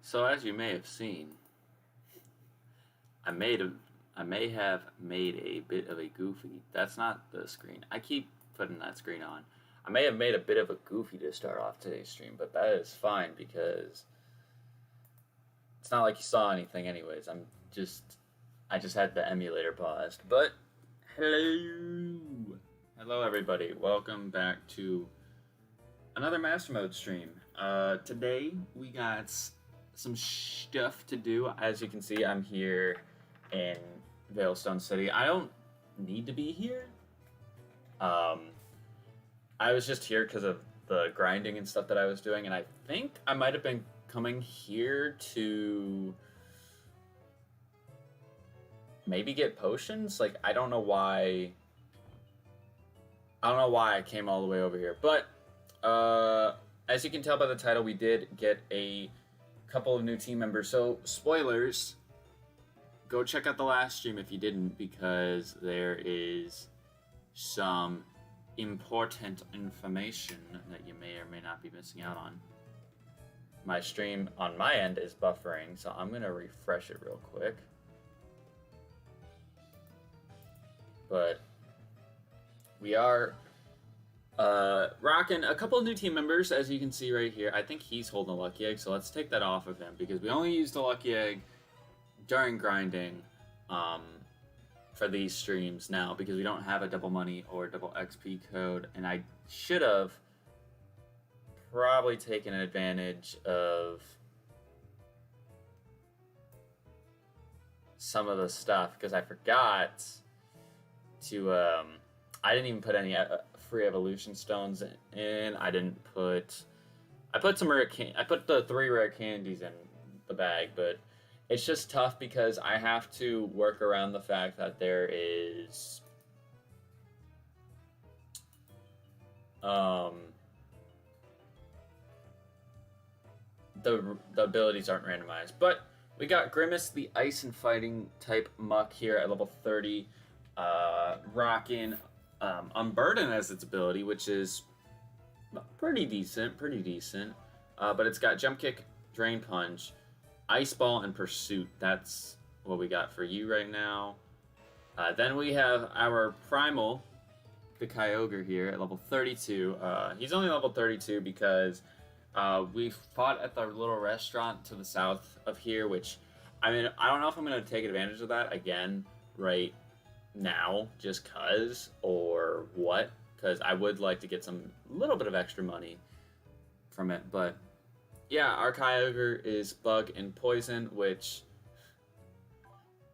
So as you may have seen, I may have made a bit of a goofy. That's not the screen. I keep putting that screen on. I may have made a bit of a goofy to start off today's stream, but that is fine because it's not like you saw anything anyways. I just had the emulator paused. But hello. Hello everybody. Welcome back to another Mastermode stream. Today we got some stuff to do. As you can see, I'm here in Veilstone City. I don't need to be here. I was just here because of the grinding and stuff that I was doing, and I think I might have been coming here to maybe get potions. Like, I don't know why I came all the way over here, but as you can tell by the title, we did get a couple of new team members. So, spoilers, go check out the last stream if you didn't, because there is some important information that you may or may not be missing out on. My stream on my end is buffering, so I'm going to refresh it real quick. But we are rocking a couple of new team members, as you can see right here. I think he's holding a lucky egg, so let's take that off of him, because we only used a lucky egg during grinding for these streams now, because we don't have a double money or double XP code, and I should have probably taken advantage of some of the stuff, because I forgot to I didn't even put any free evolution stones in. I put some rare I put the 3 rare candies in the bag, but it's just tough because I have to work around the fact that there is the abilities aren't randomized. But we got Grimace, the ice and fighting type muck here at level 30, rocking Unburden as its ability, which is pretty decent, but it's got Jump Kick, Drain Punch, Ice Ball, and Pursuit. That's what we got for you right now. Then we have our Primal, the Kyogre here at level 32. He's only level 32 because we fought at the little restaurant to the south of here, which, I mean, I don't know if I'm going to take advantage of that again right now, just cause, or what, because I would like to get some little bit of extra money from it. But yeah, our Kyogre is Bug and Poison, which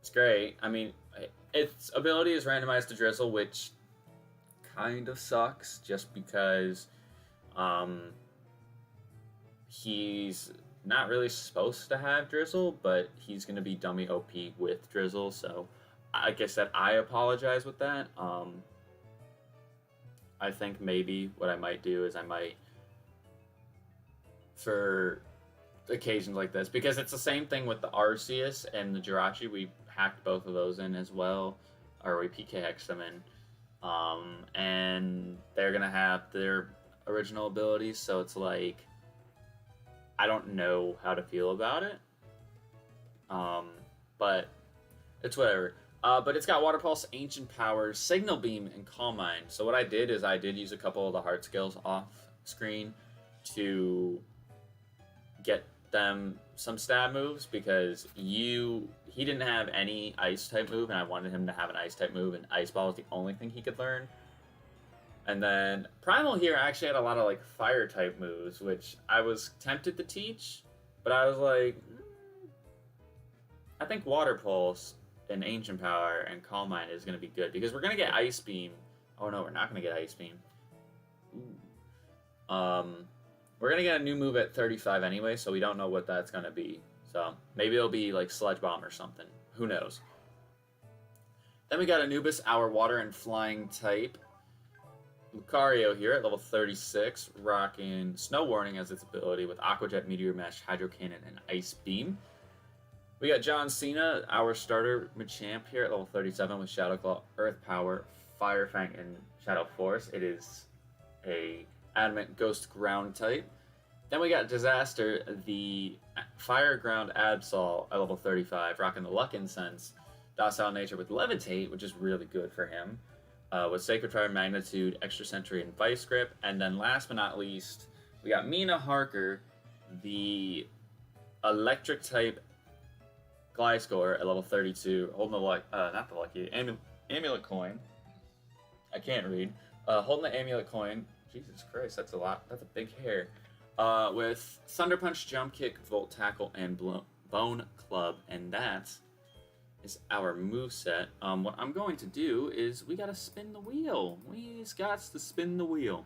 is great. I mean, its ability is randomized to Drizzle, which kind of sucks, just because he's not really supposed to have Drizzle, but he's going to be dummy OP with Drizzle, so like I said, I apologize with that. I think maybe what I might do is I might, for occasions like this, because it's the same thing with the Arceus and the Jirachi, we hacked both of those in as well, or we PK-hexed them in, and they're going to have their original abilities, so it's like, I don't know how to feel about it, but it's whatever. But it's got Water Pulse, Ancient Powers, Signal Beam, and Calm Mind. So what I did is I did use a couple of the heart skills off screen to get them some stab moves, because he didn't have any ice type move, and I wanted him to have an ice type move, and Ice Ball was the only thing he could learn. And then Primal here actually had a lot of like fire type moves, which I was tempted to teach, but I was like, I think Water Pulse and Ancient Power and Calm Mind is going to be good, because we're going to get Ice Beam. Oh no, we're not going to get Ice Beam. Ooh. We're going to get a new move at 35 anyway, so we don't know what that's going to be. So maybe it'll be like Sludge Bomb or something. Who knows? Then we got Anubis, our water and flying type. Lucario here at level 36, rocking Snow Warning as its ability with Aqua Jet, Meteor Mesh, Hydro Cannon, and Ice Beam. We got John Cena, our starter Machamp here at level 37 with Shadow Claw, Earth Power, Fire Fang, and Shadow Force. It is a Adamant Ghost Ground type. Then we got Disaster, the Fireground Absol at level 35, rocking the Luck Incense, Docile Nature with Levitate, which is really good for him, with Sacred Fire, Magnitude, Extra Sentry, and Vice Grip. And then last but not least, we got Mina Harker, the Electric type Gliscor at level 32, holding the not the lucky amulet coin. I can't read. Holding the amulet coin. Jesus Christ, that's a lot. That's a big hair. With Thunder Punch, Jump Kick, Volt Tackle, and Bone Club, and that is our moveset. What I'm going to do is we gotta spin the wheel. We've got to spin the wheel.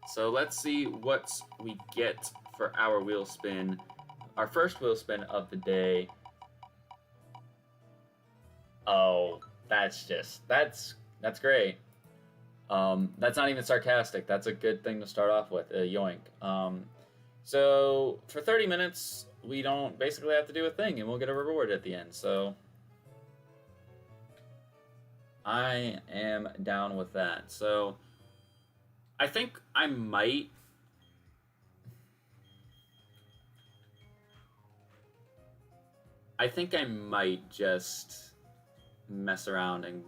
So let's see what we get for our wheel spin. Our first wheel spin of the day. Oh, that's great. That's not even sarcastic. That's a good thing to start off with. Yoink. So for 30 minutes, we don't basically have to do a thing, and we'll get a reward at the end. So I am down with that. So I think I might. Just mess around and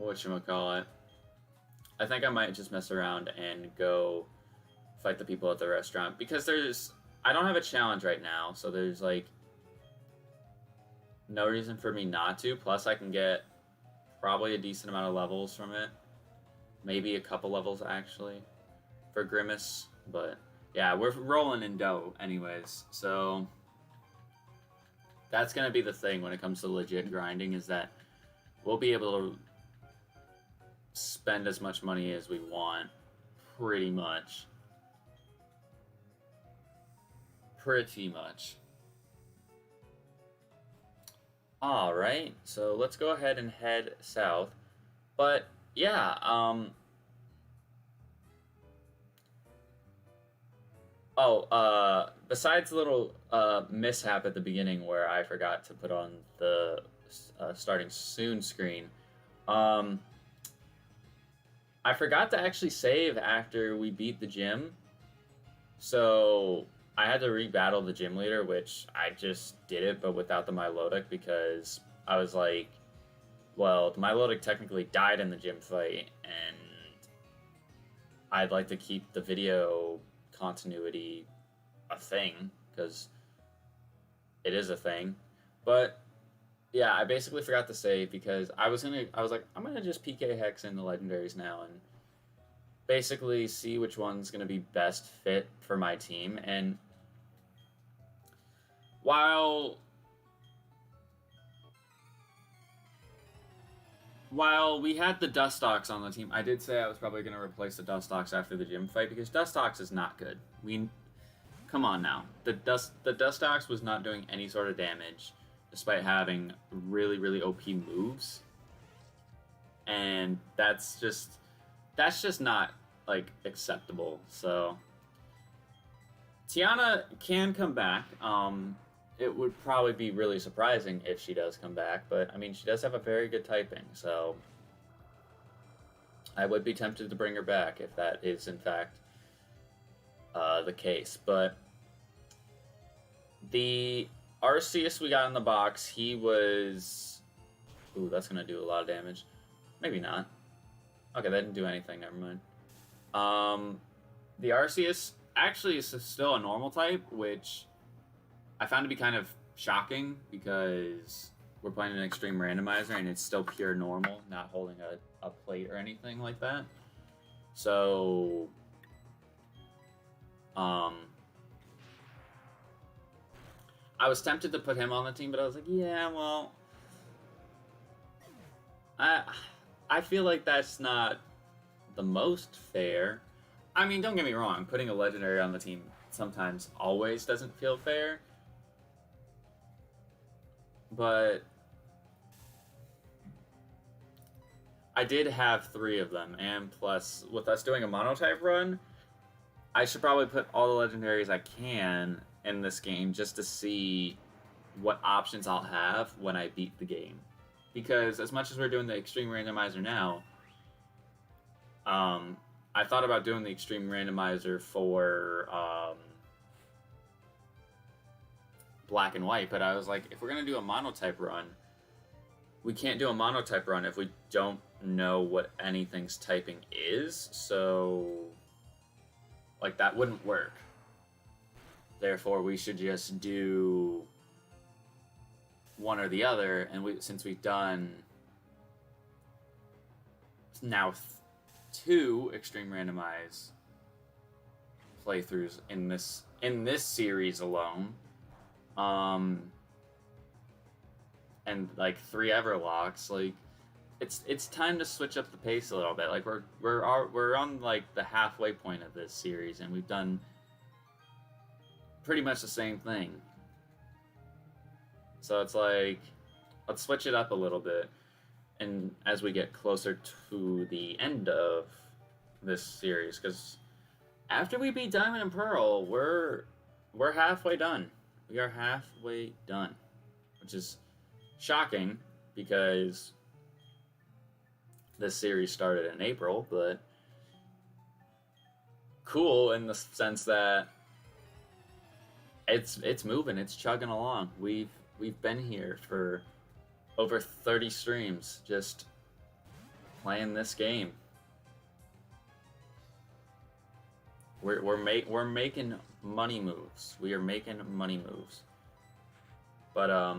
whatchamacallit. I think I might just mess around and go fight the people at the restaurant, because I don't have a challenge right now, so there's like no reason for me not to. Plus I can get probably a decent amount of levels from it. Maybe a couple levels actually for Grimace, but yeah, we're rolling in dough anyways, so that's going to be the thing when it comes to legit grinding, is that we'll be able to spend as much money as we want, pretty much. Alright, so let's go ahead and head south. But, yeah, besides the little mishap at the beginning where I forgot to put on the starting soon screen, I forgot to actually save after we beat the gym, so I had to re-battle the gym leader, which I just did it, but without the Milotic, because I was like, well, the Milotic technically died in the gym fight, and I'd like to keep the video continuity a thing, because it is a thing. But yeah, I basically forgot to save because I was like, I'm gonna just PK Hex in the legendaries now and basically see which one's gonna be best fit for my team. And while we had the Dustox on the team, I did say I was probably going to replace the Dustox after the gym fight, because Dustox is not good. Come on now. The Dustox was not doing any sort of damage, despite having really, really OP moves. And that's just not, like, acceptable. So Tiana can come back. It would probably be really surprising if she does come back, but I mean, she does have a very good typing, so I would be tempted to bring her back if that is in fact the case. But the Arceus we got in the box, he was... Ooh, that's going to do a lot of damage. Maybe not. Okay, that didn't do anything, never mind. The Arceus actually is still a normal type, which I found to be kind of shocking, because we're playing an extreme randomizer and it's still pure normal, not holding a plate or anything like that. So, I was tempted to put him on the team, but I was like, yeah, well, I feel like that's not the most fair. I mean, don't get me wrong, putting a legendary on the team sometimes always doesn't feel fair. But I did have 3 of them, and plus, with us doing a monotype run, I should probably put all the legendaries I can in this game just to see what options I'll have when I beat the game. Because as much as we're doing the extreme randomizer now, I thought about doing the extreme randomizer for black and white, but I was like, if we're gonna do a monotype run, we can't do a monotype run if we don't know what anything's typing is. So, like, that wouldn't work. Therefore, we should just do one or the other. And since we've done now 2 extreme randomize playthroughs in this series alone, and like 3 Everlocks, like it's time to switch up the pace a little bit. Like we're on like the halfway point of this series, and we've done pretty much the same thing. So it's like, let's switch it up a little bit, and as we get closer to the end of this series, because after we beat Diamond and Pearl, we're halfway done. We are halfway done, which is shocking because this series started in April, but cool in the sense that it's moving, it's chugging along. We've been here for over 30 streams just playing this game. We're making money moves. We are making money moves. But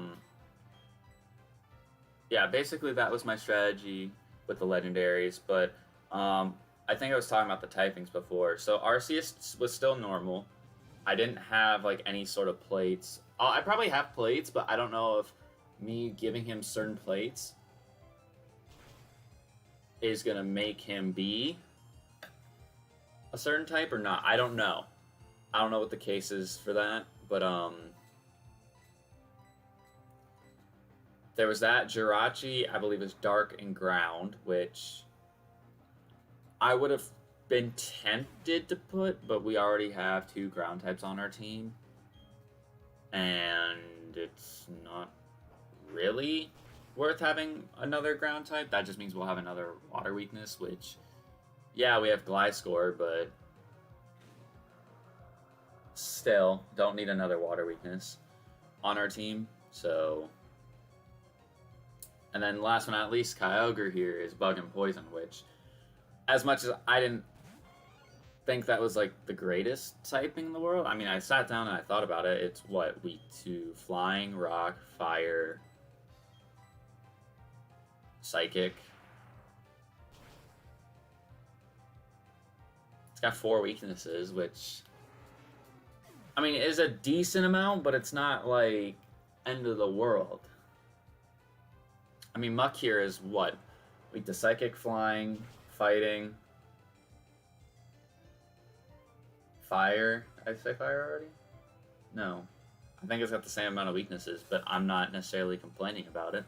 yeah, basically that was my strategy with the legendaries. But I think I was talking about the typings before. So Arceus was still normal. I didn't have like any sort of plates. I probably have plates, but I don't know if me giving him certain plates is gonna make him be a certain type or not. I don't know. I don't know what the case is for that, but there was that. Jirachi, I believe, is dark and ground, which I would have been tempted to put, but we already have 2 ground types on our team, and it's not really worth having another ground type. That just means we'll have another water weakness, which, yeah, we have Gliscor, but still don't need another water weakness on our team. So, and then last but not least, Kyogre here is Bug and Poison, which, as much as I didn't think that was like the greatest typing in the world, I mean, I sat down and I thought about it. It's what, weak to flying, rock, fire, psychic. It's got 4 weaknesses, which, I mean, is a decent amount, but it's not like end of the world. I mean, Muck here is what? Weak to psychic, flying, fighting, fire. Did I say fire already? No. I think it's got the same amount of weaknesses, but I'm not necessarily complaining about it.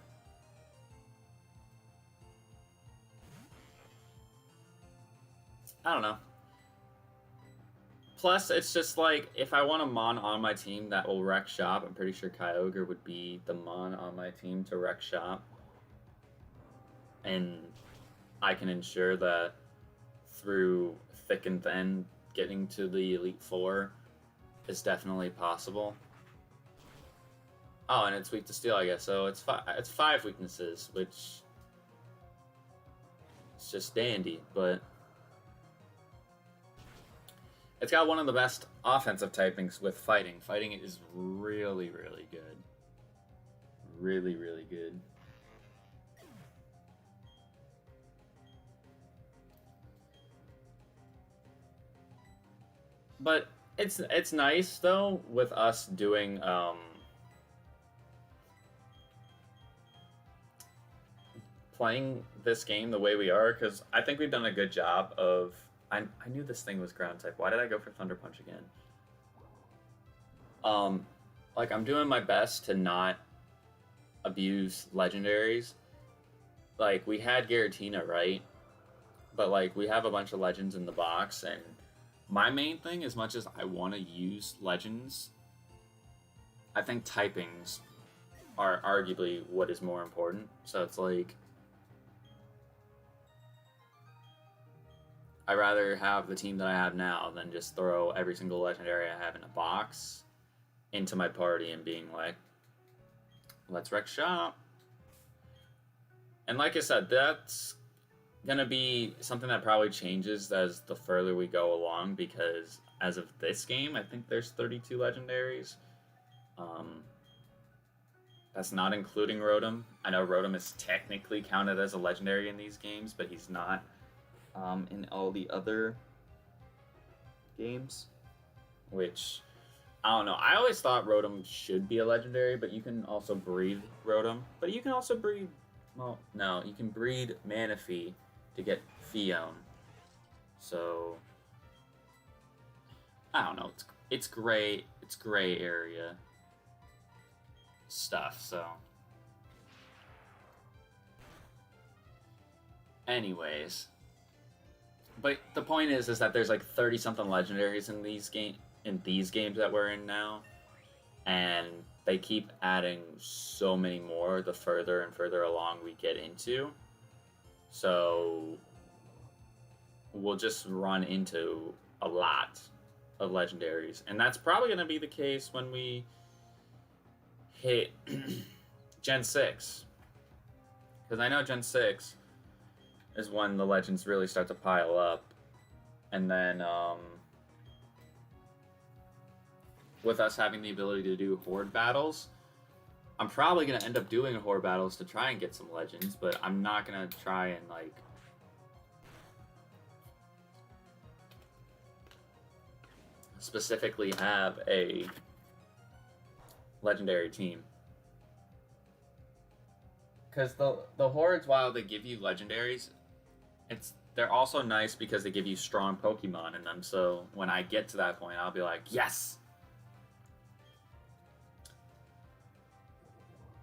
I don't know. Plus, it's just like, if I want a Mon on my team that will wreck shop, I'm pretty sure Kyogre would be the Mon on my team to wreck shop. And I can ensure that through thick and thin, getting to the Elite Four is definitely possible. Oh, and it's weak to steel, I guess. So it's 5 weaknesses, which it's just dandy, but it's got one of the best offensive typings with fighting. Fighting is really, really good. Really, really good. But it's nice though with us doing playing this game the way we are, because I think we've done a good job of. I knew this thing was ground type. Why did I go for Thunder Punch again? Like, I'm doing my best to not abuse legendaries. Like, we had Giratina, right? But like, we have a bunch of legends in the box, and my main thing, as much as I want to use legends, I think typings are arguably what is more important. So it's like, I'd rather have the team that I have now than just throw every single legendary I have in a box into my party and being like, let's wreck shop. And like I said, that's going to be something that probably changes as the further we go along, because as of this game, I think there's 32 legendaries. That's not including Rotom. I know Rotom is technically counted as a legendary in these games, but he's not in all the other games, which, I don't know. I always thought Rotom should be a legendary, but you can also breed Rotom. But you can also breed, well, no, you can breed Manaphy to get Fion. So, I don't know. It's gray. It's gray area stuff. So, anyways, but the point is that there's like 30 something legendaries in these games that we're in now, and they keep adding so many more the further and further along we get into. So we'll just run into a lot of legendaries, and that's probably going to be the case when we hit Gen 6, because I know Gen 6 is when the legends really start to pile up, and then with us having the ability to do horde battles, I'm probably going to end up doing horde battles to try and get some legends, but I'm not going to try and like specifically have a legendary team. Because the hordes, while they give you legendaries, they're also nice because they give you strong Pokemon in them. So when I get to that point, I'll be like, yes!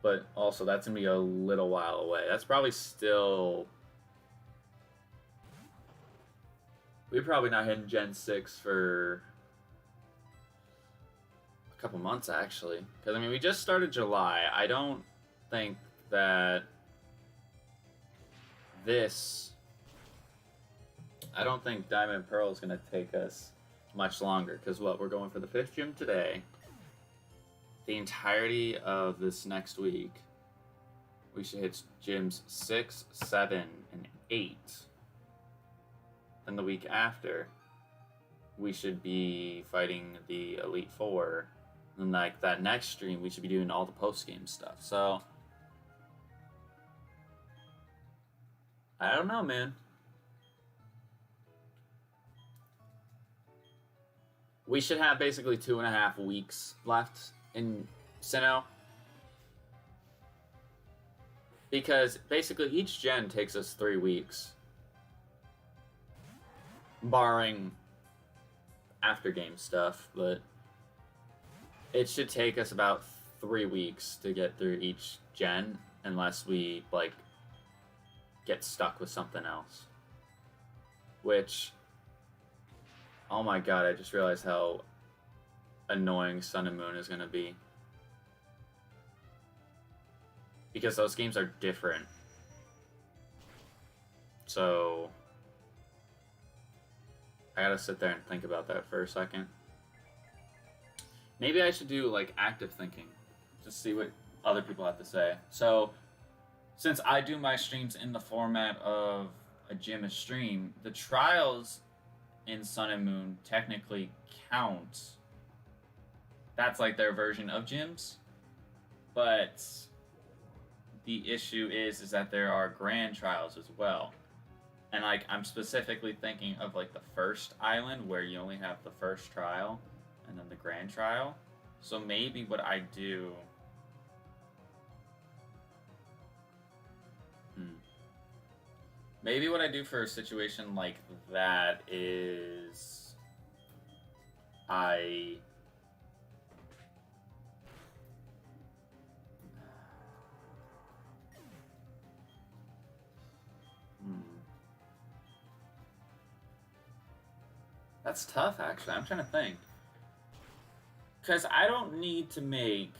But also, that's going to be a little while away. That's probably still... We're probably not hitting Gen 6 for a couple months, actually. Because, I mean, we just started July. I don't think that I don't think Diamond and Pearl is going to take us much longer. Because what? We're going for the 5th gym today. The entirety of this next week, we should hit gyms 6, 7, and 8. Then the week after, we should be fighting the Elite Four. And like that next stream, we should be doing all the post-game stuff. So, I don't know, man. We should have basically 2.5 weeks left in Sinnoh, because basically each gen takes us 3 weeks, barring after game stuff, but it should take us about 3 weeks to get through each gen, unless we like get stuck with something else, which, oh my god, I just realized how annoying Sun and Moon is going to be, because those games are different. So I gotta sit there and think about that for a second. Maybe I should do like active thinking, just see what other people have to say. So since I do my streams in the format of a gym stream, the trials in Sun and Moon technically count. That's like their version of gyms, but the issue is that there are grand trials as well. And like, I'm specifically thinking of like the first island where you only have the first trial and then the grand trial. So maybe what I do, maybe what I do for a situation like that is that's tough, actually. I'm trying to think. Because I don't need to make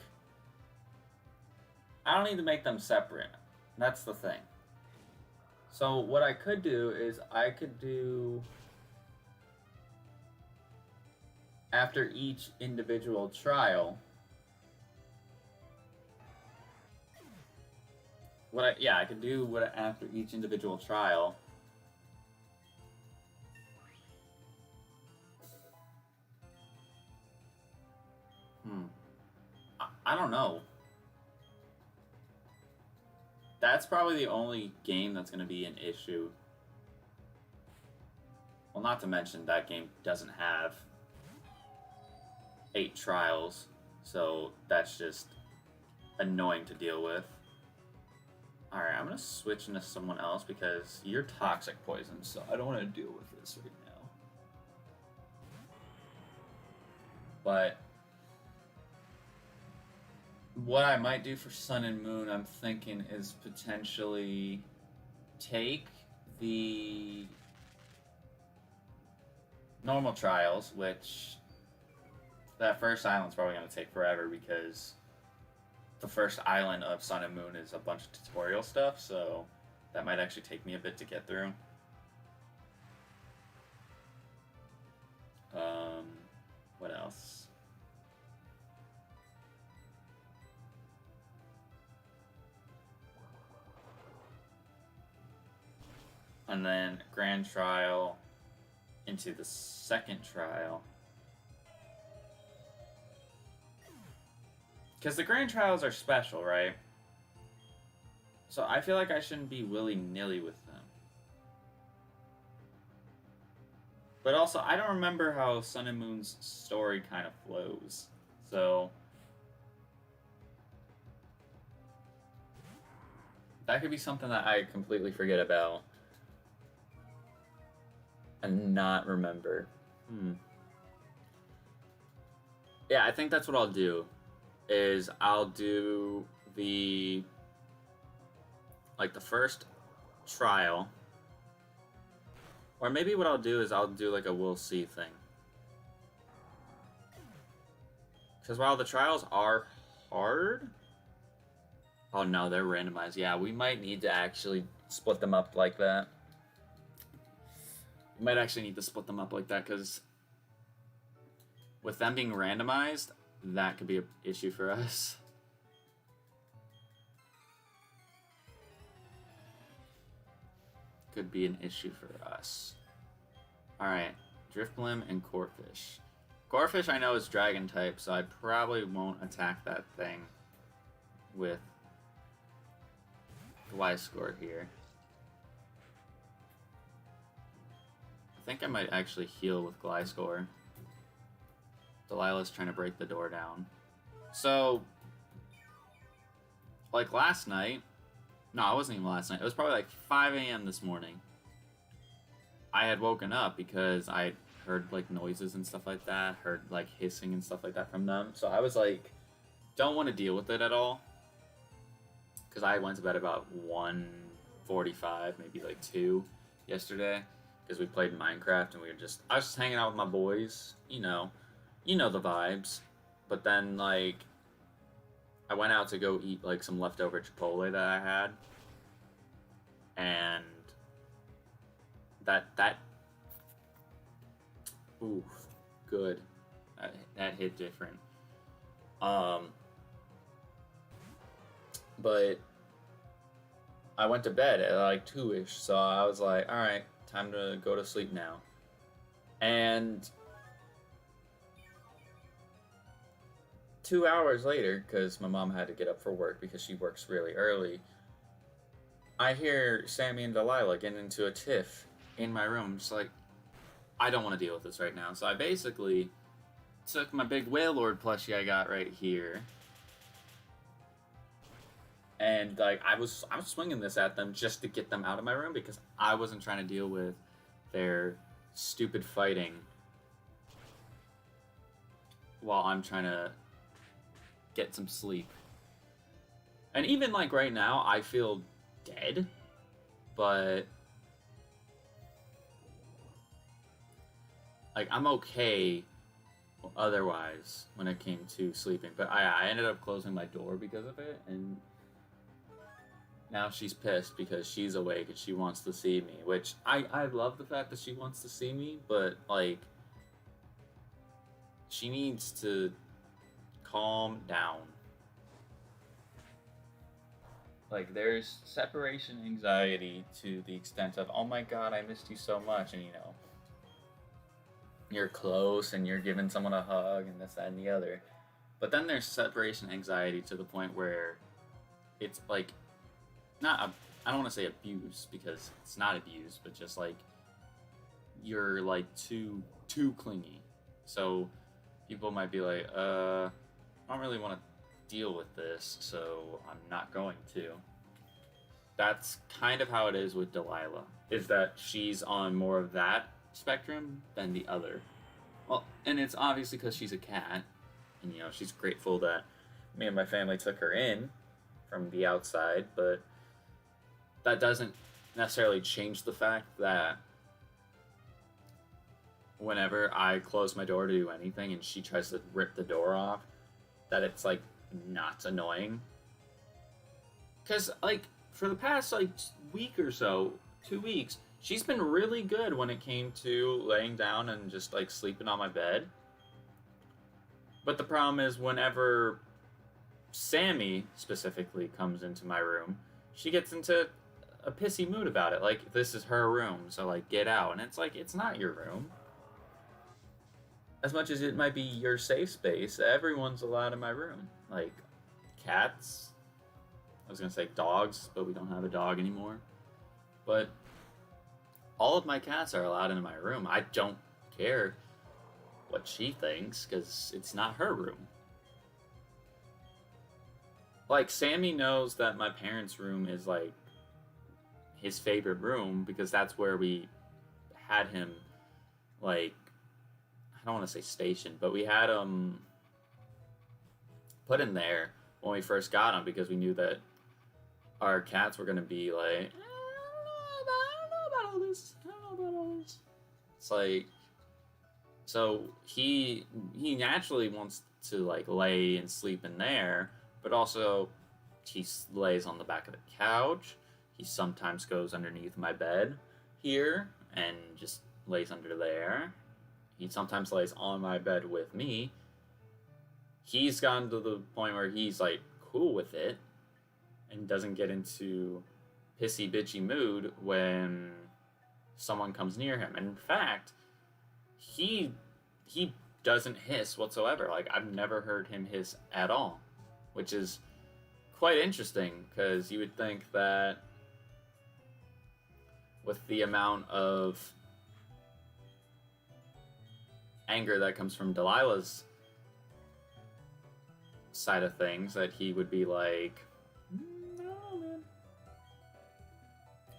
them separate. That's the thing. So what I could do is I could do after each individual trial. I could do what after each individual trial. I don't know. That's probably the only game that's going to be an issue. Well, not to mention that game doesn't have 8 trials, so that's just annoying to deal with. Alright, I'm going to switch into someone else because you're toxic poison, so I don't want to deal with this right now. But what I might do for Sun and Moon, I'm thinking, is potentially take the normal trials, which that first island's probably going to take forever because the first island of Sun and Moon is a bunch of tutorial stuff, so that might actually take me a bit to get through. What else? And then Grand Trial into the second trial. Because the Grand Trials are special, right? So I feel like I shouldn't be willy-nilly with them. But also, I don't remember how Sun and Moon's story kind of flows. So that could be something that I completely forget about and not remember. Yeah, I think that's what I'll do. Is I'll do the first trial, or maybe what I'll do is I'll do like a we'll see thing. Because while the trials are hard, oh no, they're randomized. Yeah, we might need to actually split them up like that. We might actually need to split them up like that because with them being randomized, that could be an issue for us. Could be an issue for us. Alright, Driftblim and Corefish. Corefish I know is dragon type, so I probably won't attack that thing with Gliscor here. I think I might actually heal with Gliscor. Delilah's trying to break the door down. So, like last night, no, it wasn't even last night. It was probably like 5 a.m. this morning. I had woken up because I heard like noises and stuff like that, heard like hissing and stuff like that from them. So I was like, don't want to deal with it at all. Because I went to bed about 1:45, maybe like 2 yesterday. Because we played Minecraft and I was just hanging out with my boys, you know the vibes. But then like I went out to go eat like some leftover Chipotle that I had. And that ooh, good. That hit different. But I went to bed at like 2-ish, so I was like, alright, time to go to sleep now. And 2 hours later, because my mom had to get up for work because she works really early, I hear Sammy and Delilah getting into a tiff in my room. Just like, I don't want to deal with this right now. So I basically took my big Whale Lord plushie I got right here, and like I was swinging this at them just to get them out of my room because I wasn't trying to deal with their stupid fighting while I'm trying to get some sleep. And even like right now, I feel dead, but like I'm okay otherwise when it came to sleeping. But I ended up closing my door because of it, and now she's pissed because she's awake and she wants to see me, which I love the fact that she wants to see me, but like she needs to calm down. Like, there's separation anxiety to the extent of, oh my god, I missed you so much, and you know, you're close and you're giving someone a hug and this, that, and the other. But then there's separation anxiety to the point where it's like, I don't want to say abuse because it's not abuse, but just like you're like too clingy. So people might be like, I don't really want to deal with this, so I'm not going to. That's kind of how it is with Delilah, is that she's on more of that spectrum than the other. Well, and it's obviously because she's a cat, and you know, she's grateful that me and my family took her in from the outside, but that doesn't necessarily change the fact that whenever I close my door to do anything and she tries to rip the door off, that it's like not annoying. Because like for the past like week or so, 2 weeks, she's been really good when it came to laying down and just like sleeping on my bed. But the problem is whenever Sammy specifically comes into my room, she gets into a pissy mood about it. Like, this is her room, so like get out. And it's like, it's not your room. As much as it might be your safe space, everyone's allowed in my room. Like, cats. I was gonna say dogs, but we don't have a dog anymore. But all of my cats are allowed into my room. I don't care what she thinks, because it's not her room. Like, Sammy knows that my parents' room is like his favorite room because that's where we had him, like, I don't want to say stationed, but we had him put in there when we first got him because we knew that our cats were going to be like, I don't know about all this. I don't know about all this. It's like, so he naturally wants to like lay and sleep in there, but also he lays on the back of the couch. He sometimes goes underneath my bed here and just lays under there. He sometimes lays on my bed with me. He's gotten to the point where he's like cool with it and doesn't get into pissy bitchy mood when someone comes near him. And in fact, he doesn't hiss whatsoever. Like, I've never heard him hiss at all, which is quite interesting because you would think that with the amount of anger that comes from Delilah's side of things that he would be like, no, man.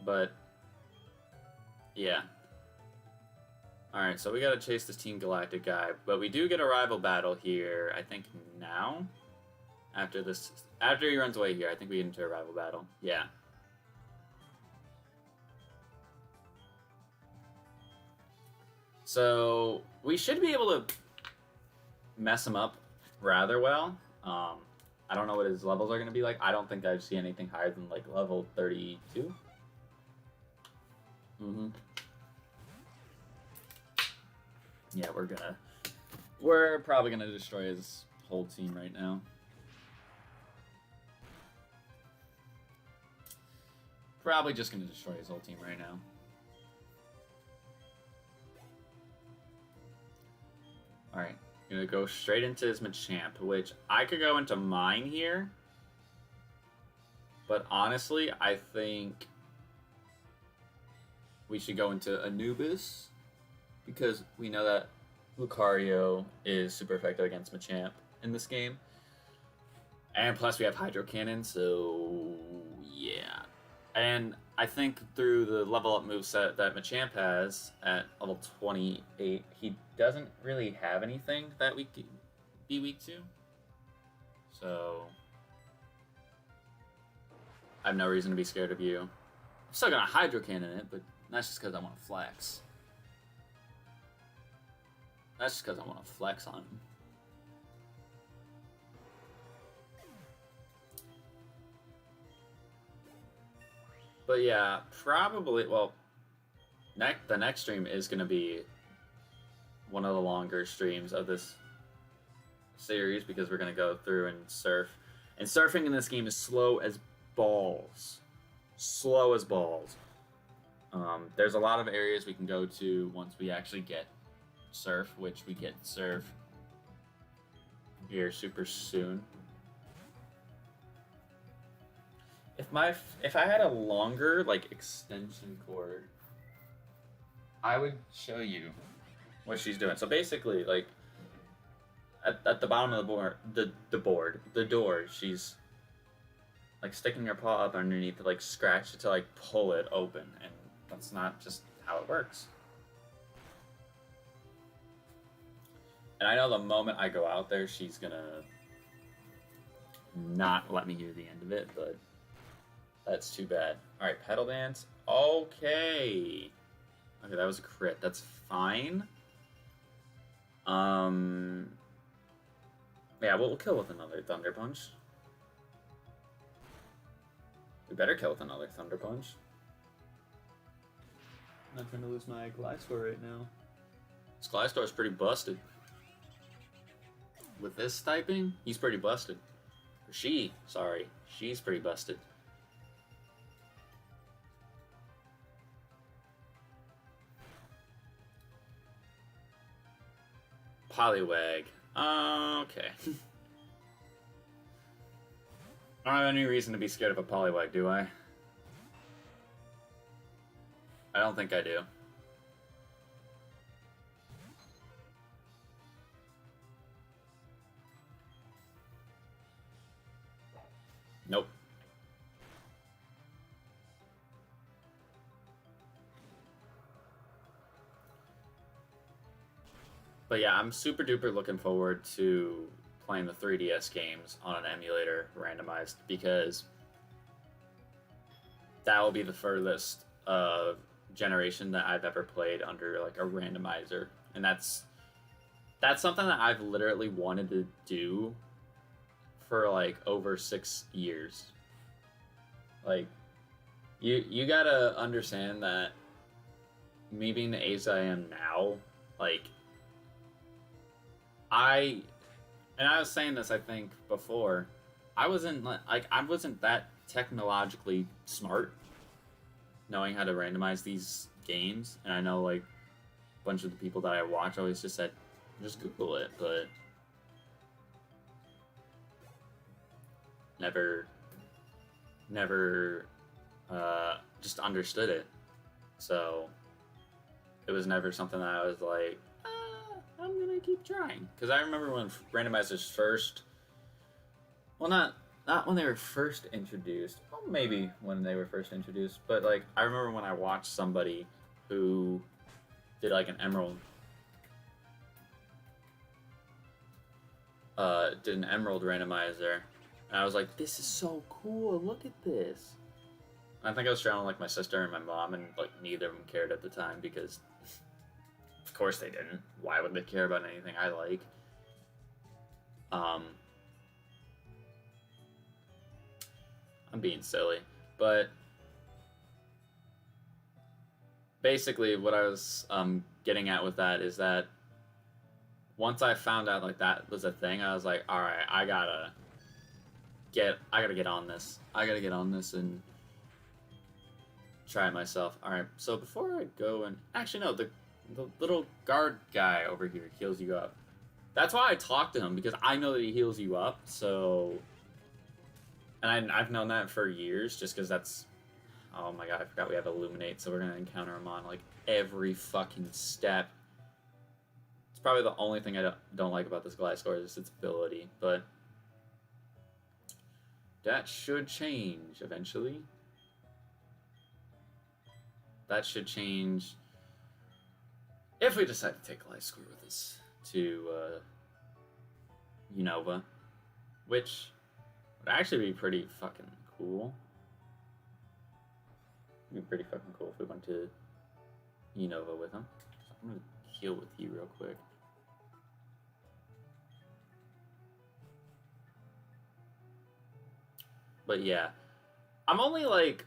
But yeah. Alright, so we gotta chase this Team Galactic guy, but we do get a rival battle here, I think now? After he runs away here, I think we get into a rival battle. Yeah. So, we should be able to mess him up rather well. I don't know what his levels are going to be like. I don't think I've seen anything higher than, like, level 32. Yeah, we're probably gonna destroy his whole team right now. Probably just gonna destroy his whole team right now. Alright, gonna go straight into his Machamp, which I could go into mine here. But honestly, I think we should go into Anubis, because we know that Lucario is super effective against Machamp in this game. And plus we have Hydro Cannon, so yeah. And I think through the level up moveset that Machamp has at level 28, he doesn't really have anything that we could be weak to. So I have no reason to be scared of you. I'm still gonna Hydro Cannon it, but that's just because I want to flex. That's just because I want to flex on him. But yeah, probably, well, the next stream is going to be one of the longer streams of this series because we're gonna go through and surf. And surfing in this game is slow as balls. Slow as balls. There's a lot of areas we can go to once we actually get surf, which we get surf here super soon. If I had a longer like extension cord, I would show you what she's doing. So basically, like at the bottom of the door, she's like sticking her paw up underneath to like scratch it to like pull it open, and that's not just how it works. And I know the moment I go out there, she's gonna not let me hear the end of it, but that's too bad. All right, pedal dance. Okay. Okay, that was a crit. That's fine. Yeah, we'll kill with another Thunder Punch. We better kill with another Thunder Punch. I'm not trying to lose my Gliscor right now. This Gliscor is pretty busted. With this typing, he's pretty busted. She's pretty busted. Poliwag. Okay. I don't have any reason to be scared of a Poliwag, do I? I don't think I do. Nope. But yeah, I'm super duper looking forward to playing the 3DS games on an emulator randomized, because that will be the furthest generation that I've ever played under like a randomizer, and that's something that I've literally wanted to do for like over 6 years. Like, you gotta understand that me being the age that I am now, like, I was saying this, I think, before, I wasn't that technologically smart knowing how to randomize these games, and I know like a bunch of the people that I watch always just said, just Google it, but never just understood it. So it was never something that I was like, I'm gonna keep trying. Because I remember when randomizers first, well, not when they were first introduced, well, maybe when they were first introduced, but like I remember when I watched somebody who did like an emerald randomizer, and I was like, this is so cool, look at this. And I think I was showing like my sister and my mom, and like neither of them cared at the time, because of course they didn't. Why would they care about anything I like? I'm being silly, but basically what I was getting at with that is that once I found out like that was a thing, I was like, all right, I gotta get on this. I gotta get on this and try it myself. All right, so before I go and actually no, the little guard guy over here heals you up. That's why I talked to him, because I know that he heals you up. So, and I've known that for years, just because that's, oh my god, I forgot we have Illuminate, so we're gonna encounter him on like every fucking step. It's probably the only thing I don't like about this Gliscor is its ability, but that should change eventually. That should change if we decide to take Gliscor with us to Unova, which would actually be pretty fucking cool. It'd be pretty fucking cool if we went to Unova with him. So I'm gonna heal with you real quick. But yeah, I'm only like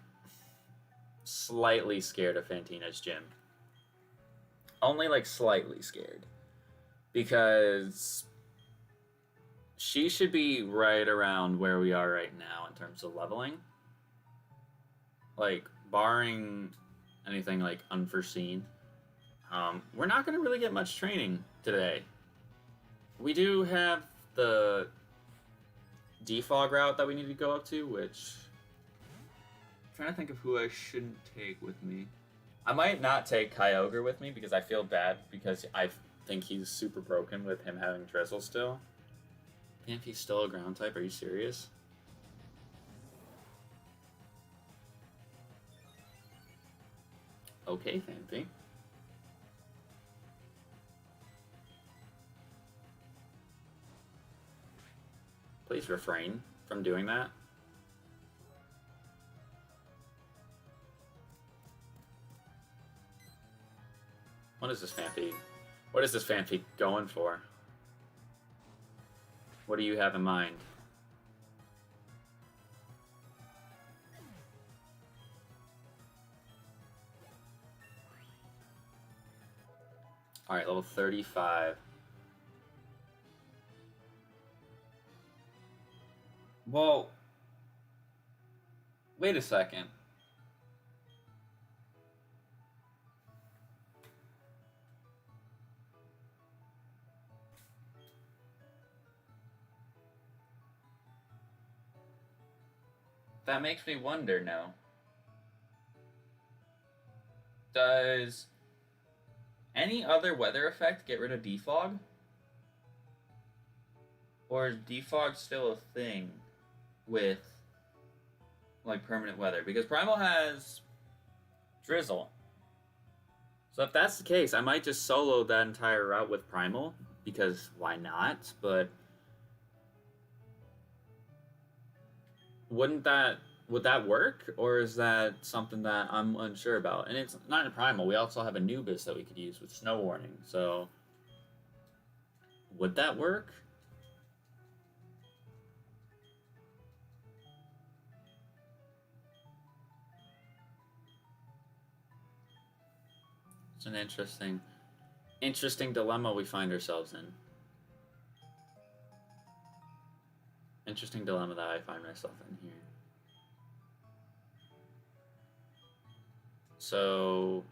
slightly scared of Fantina's gym. Only like slightly scared, because she should be right around where we are right now in terms of leveling. Like, barring anything like unforeseen, we're not going to really get much training today. We do have the defog route that we need to go up to, which I'm trying to think of who I shouldn't take with me. I might not take Kyogre with me because I feel bad because I think he's super broken with him having Drizzle still. And if he's still a ground type, are you serious? Okay, Fancy. Please refrain from doing that. What is this Fancy? What is this Fancy going for? What do you have in mind? Alright, level 35. Well, wait a second. That makes me wonder now. Does any other weather effect get rid of defog? Or is defog still a thing with like permanent weather? Because Primal has Drizzle. So if that's the case, I might just solo that entire route with Primal, because why not? But would that work, or is that something that I'm unsure about? And it's not in Primal. We also have Anubis that we could use with Snow Warning. So would that work? It's an interesting dilemma we find ourselves in. Interesting dilemma that I find myself in here. So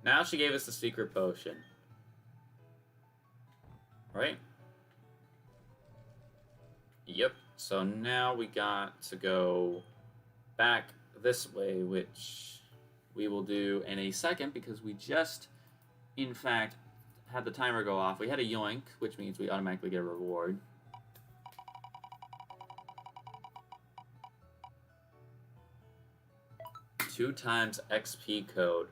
now she gave us the secret potion. Right? Yep. So now we got to go back this way, which we will do in a second because we just, in fact, had the timer go off. We had a yoink, which means we automatically get a reward. Two times XP code.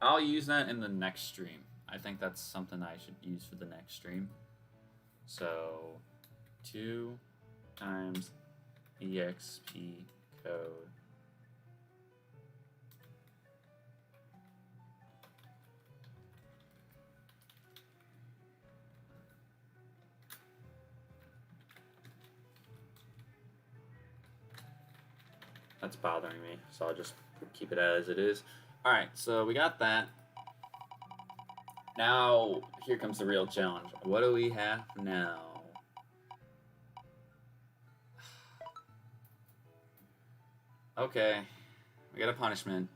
I'll use that in the next stream. I think that's something I should use for the next stream. So, 2 times EXP code. That's bothering me, so I'll just keep it as it is. Alright, so we got that. Now, here comes the real challenge. What do we have now? Okay, we got a punishment.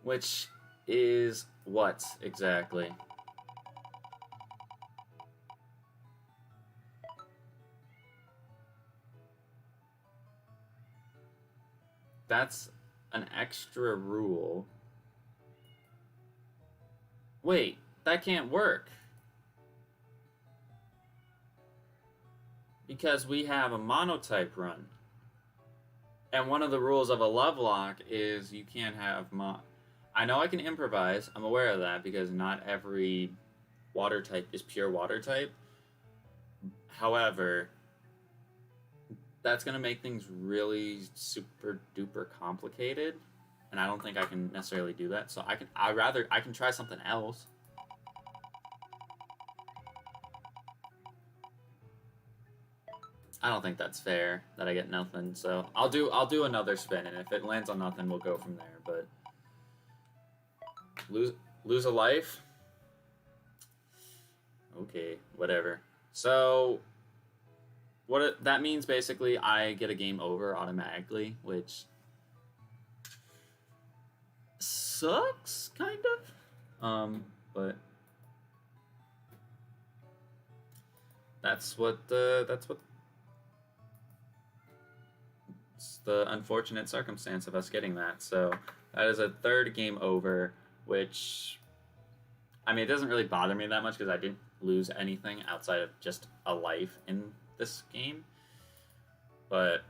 Which is what exactly? That's an extra rule. Wait, that can't work. Because we have a monotype run. And one of the rules of a lovelock is you can't have I know I can improvise. I'm aware of that because not every water type is pure water type. However, that's going to make things really super duper complicated, and I don't think I can necessarily do that. So I can try something else. I don't think that's fair that I get nothing. So I'll do another spin, and if it lands on nothing, we'll go from there. But lose a life. Okay, whatever. So that means basically I get a game over automatically, which sucks, kind of. But that's it's the unfortunate circumstance of us getting that. So that is a third game over, which, I mean, it doesn't really bother me that much because I didn't lose anything outside of just a life in this game. But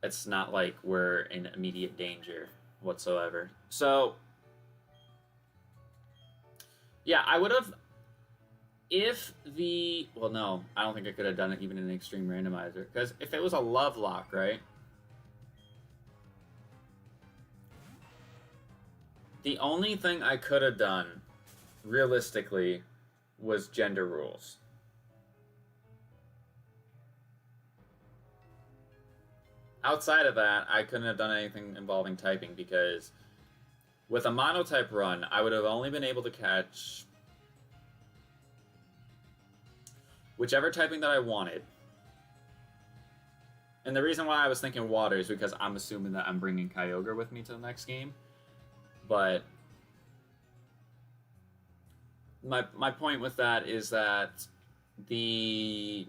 it's not like we're in immediate danger whatsoever. So, yeah, I would have, well, no, I don't think I could have done it even in an extreme randomizer. Because if it was a love lock, right? The only thing I could have done, realistically, was gender rules. Outside of that, I couldn't have done anything involving typing because with a monotype run, I would have only been able to catch whichever typing that I wanted. And the reason why I was thinking water is because I'm assuming that I'm bringing Kyogre with me to the next game. But my point with that is that the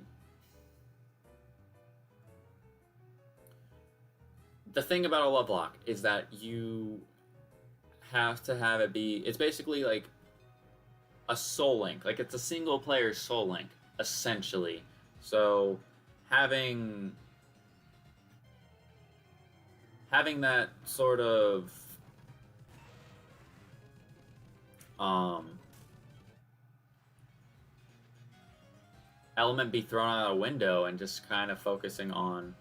thing about a love lock is that you have to have it be, it's basically like a soul link. Like, it's a single player soul link, essentially. So having that sort of element be thrown out a window and just kind of focusing on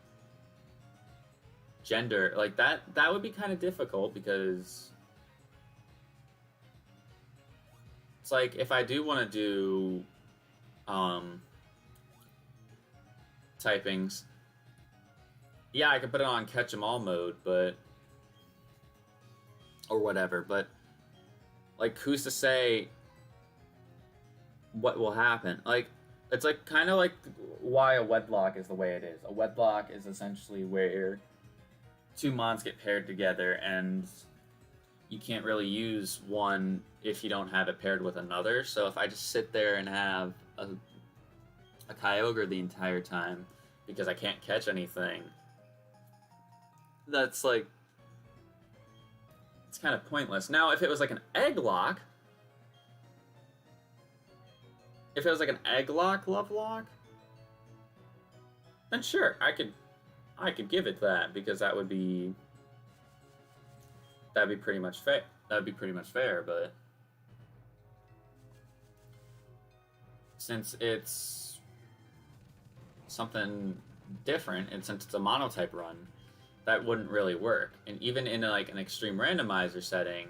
gender, like that would be kind of difficult because it's like if I do want to do typings, yeah, I could put it on catch 'em all mode, but or whatever, but like who's to say what will happen? Like, it's like kind of like why a wedlock is the way it is. A wedlock is essentially where two mons get paired together and you can't really use one if you don't have it paired with another. So if I just sit there and have a Kyogre the entire time because I can't catch anything, that's like, it's kind of pointless. Now, if it was like an egg lock, love lock, then sure, I could give it that because that'd be pretty much fair. That'd be pretty much fair, but since it's something different and since it's a monotype run, that wouldn't really work. And even in like an extreme randomizer setting,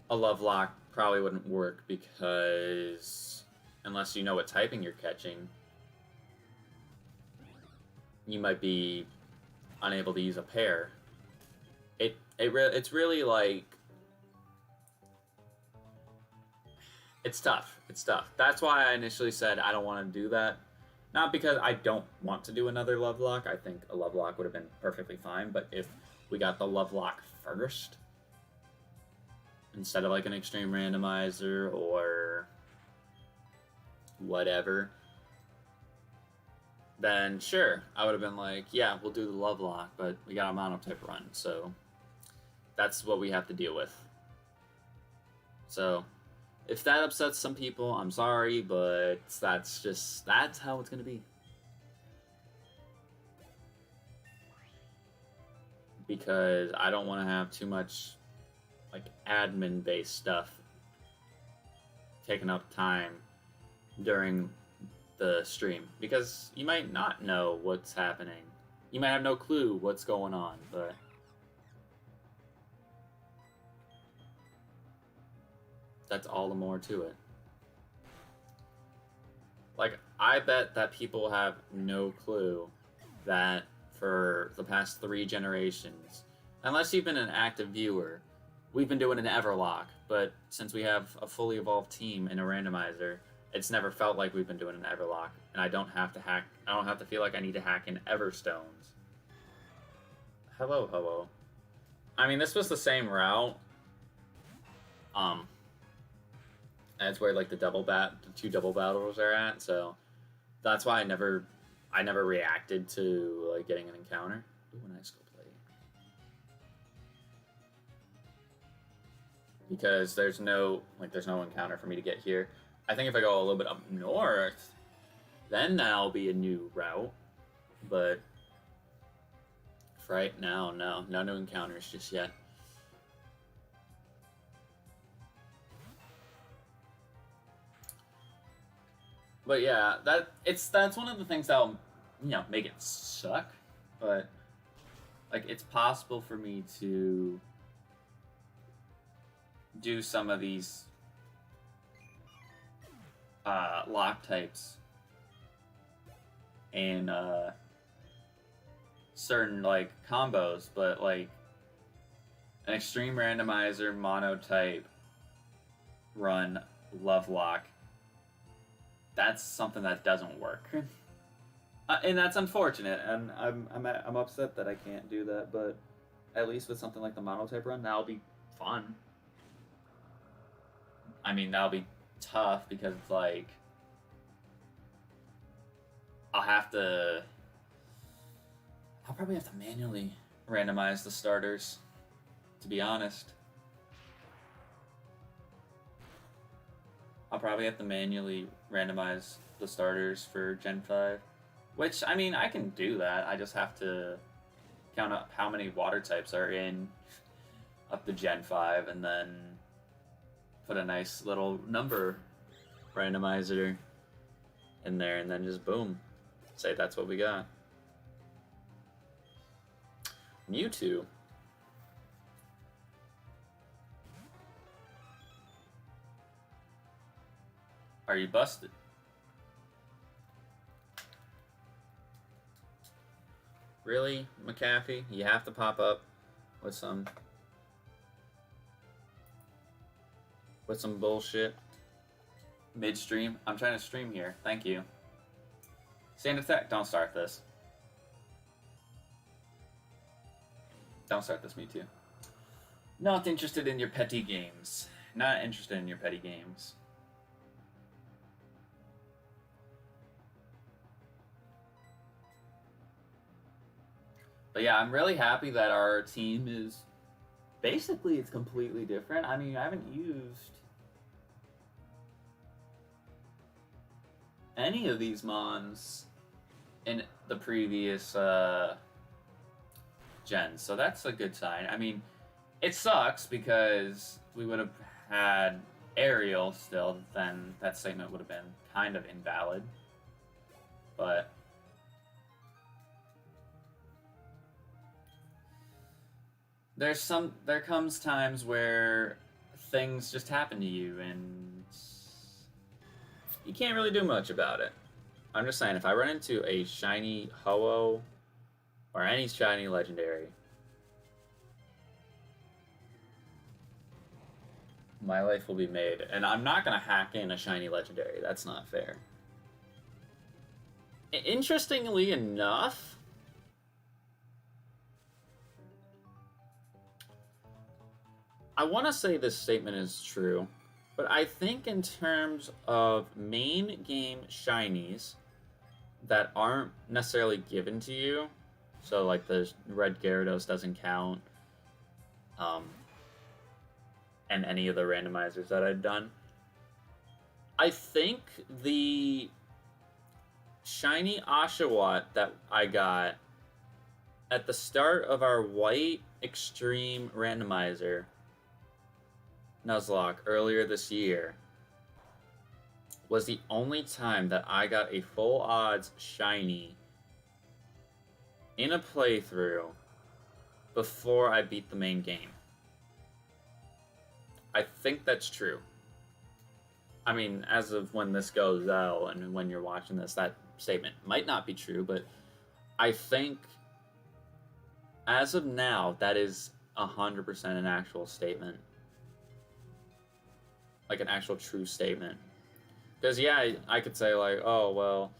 a love lock probably wouldn't work because unless you know what typing you're catching, you might be unable to use a pair. It's really like, it's tough. It's tough. That's why I initially said I don't want to do that. Not because I don't want to do another love lock. I think a love lock would have been perfectly fine. But if we got the love lock first, instead of like an extreme randomizer or whatever, then sure, I would have been like, yeah, we'll do the love lock, but we got a monotype run, so that's what we have to deal with. So if that upsets some people, I'm sorry, but that's how it's gonna be. Because I don't want to have too much like admin-based stuff taking up time during the stream, because you might not know what's happening. You might have no clue what's going on, but that's all the more to it. Like, I bet that people have no clue that for the past 3 generations, unless you've been an active viewer, we've been doing an Everlock, but since we have a fully evolved team and a randomizer, it's never felt like we've been doing an Everlock, and I don't have to hack. I don't have to feel like I need to hack in Everstones. Hello, hello. I mean, this was the same route. That's where like the two double battles are at. So that's why I never reacted to like getting an encounter. Ooh, a nice go play. Because there's no encounter for me to get here. I think if I go a little bit up north, then that'll be a new route. But for right now, no new encounters just yet. But yeah, that's one of the things that'll make it suck. But like it's possible for me to do some of these lock types and certain like combos, but like an extreme randomizer monotype run love lock, that's something that doesn't work. And that's unfortunate, and I'm upset that I can't do that, but at least with something like the monotype run, that'll be fun. I mean, that'll be tough because it's like I'll probably have to manually randomize the starters, to be honest. I'll probably have to manually randomize the starters for Gen 5. Which, I mean, I can do that. I just have to count up how many water types are in up to Gen 5 and then put a nice little number randomizer in there and then just boom. Say that's what we got. Mewtwo. Are you busted? Really, McAfee? You have to pop up with some bullshit midstream. I'm trying to stream here. Thank you. Sand attack. Don't start this. Don't start this, me too. Not interested in your petty games. Not interested in your petty games. But yeah, I'm really happy that our team is basically it's completely different. I mean, I haven't used any of these mons in the previous gens, so that's a good sign. I mean, it sucks because we would have had Ariel still, then that statement would have been kind of invalid. But there comes times where things just happen to you and you can't really do much about it. I'm just saying, if I run into a shiny Ho-Oh or any shiny legendary, my life will be made. And I'm not going to hack in a shiny legendary. That's not fair. Interestingly enough, I want to say this statement is true, but I think in terms of main game shinies that aren't necessarily given to you, so like the red Gyarados doesn't count, and any of the randomizers that I've done, I think the shiny Oshawott that I got at the start of our white extreme randomizer Nuzlocke earlier this year was the only time that I got a full odds shiny in a playthrough before I beat the main game. I think that's true. I mean, as of when this goes out and when you're watching this, that statement might not be true, but I think as of now, that is 100% an actual statement. Like an actual true statement. Because, yeah, I could say, like, oh, well,